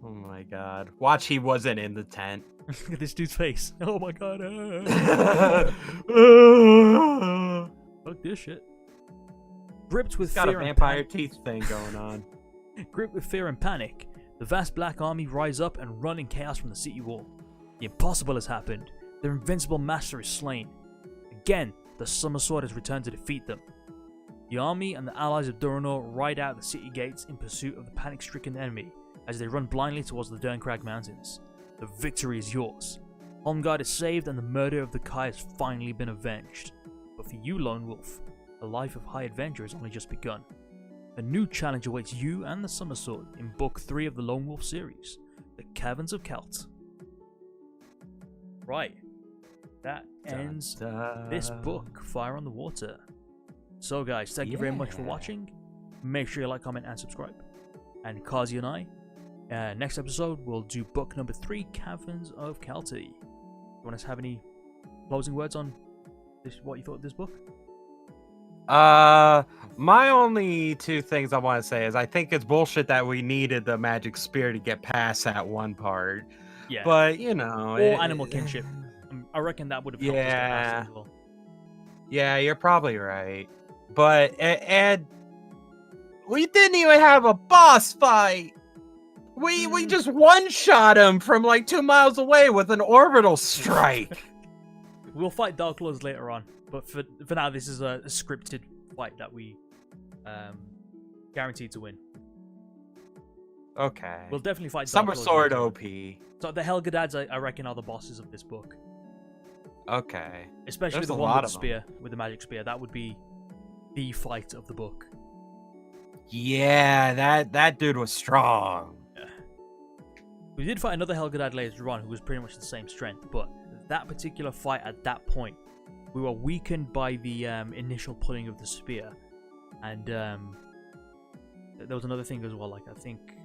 Oh my god. Watch, he wasn't in the tent. Look at this dude's face. Oh my god. Fuck this shit. Gripped with Got fear a vampire and teeth thing going on. Gripped with fear and panic, the vast black army rise up and run in chaos from the city wall. The impossible has happened. Their invincible master is slain. Again, the Sommersword has returned to defeat them. The army and the allies of Duranor ride out the city gates in pursuit of the panic-stricken enemy as they run blindly towards the Derncrag Mountains. The victory is yours. Holmgard is saved and the murder of the Kai has finally been avenged. But for you, Lone Wolf, a life of high adventure has only just begun. A new challenge awaits you and the Sommersword in Book 3 of the Lone Wolf series, The Caverns of Kelt. Right. That ends this book, Fire on the Water. So guys, thank you very much for watching. Make sure you like, comment, and subscribe. And Karzie and I, next episode, we'll do book number 3, Caverns of Kelty. You want to have any closing words on this? What you thought of this book? My only two things I want to say is I think it's bullshit that we needed the magic spear to get past that one part. Yeah. But, you know. Or animal kinship. I reckon that would have helped us get past it as well. Yeah, you're probably right. But, and we didn't even have a boss fight. We just one-shot him from like 2 miles away with an orbital strike. We'll fight Darklords later on, but for now, this is a scripted fight that we guaranteed to win. Okay. We'll definitely fight Sommerswerd OP. So the Helghast, I reckon, are the bosses of this book. Okay. Especially the one with the spear, with the magic spear. That would be the fight of the book. Yeah, that dude was strong. Yeah. We did fight another Helghast later on who was pretty much the same strength, but that particular fight at that point, we were weakened by the initial pulling of the spear. And there was another thing as well, like I think...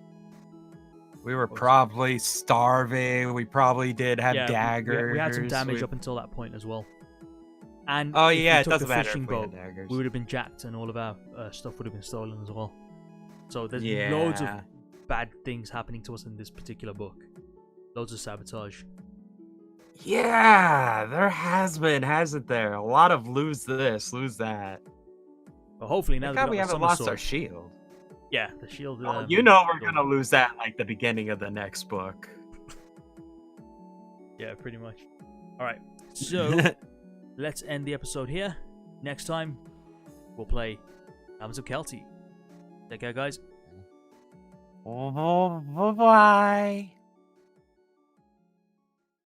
We were probably starving. We probably did have daggers. We had some damage up until that point as well. And oh if yeah, we it took doesn't the matter fishing if we boat, had daggers. we would have been jacked and all of our stuff would have been stolen as well. So there's loads of bad things happening to us in this particular book. Loads of sabotage. Yeah, there has been, hasn't there? A lot of lose this, lose that. But hopefully now that we haven't lost our shield. Yeah, the shield. You know we're gonna lose that like the beginning of the next book. Yeah, pretty much. All right, so let's end the episode here. Next time, we'll play Caverns of Kelty. Take care, guys. Bye-bye.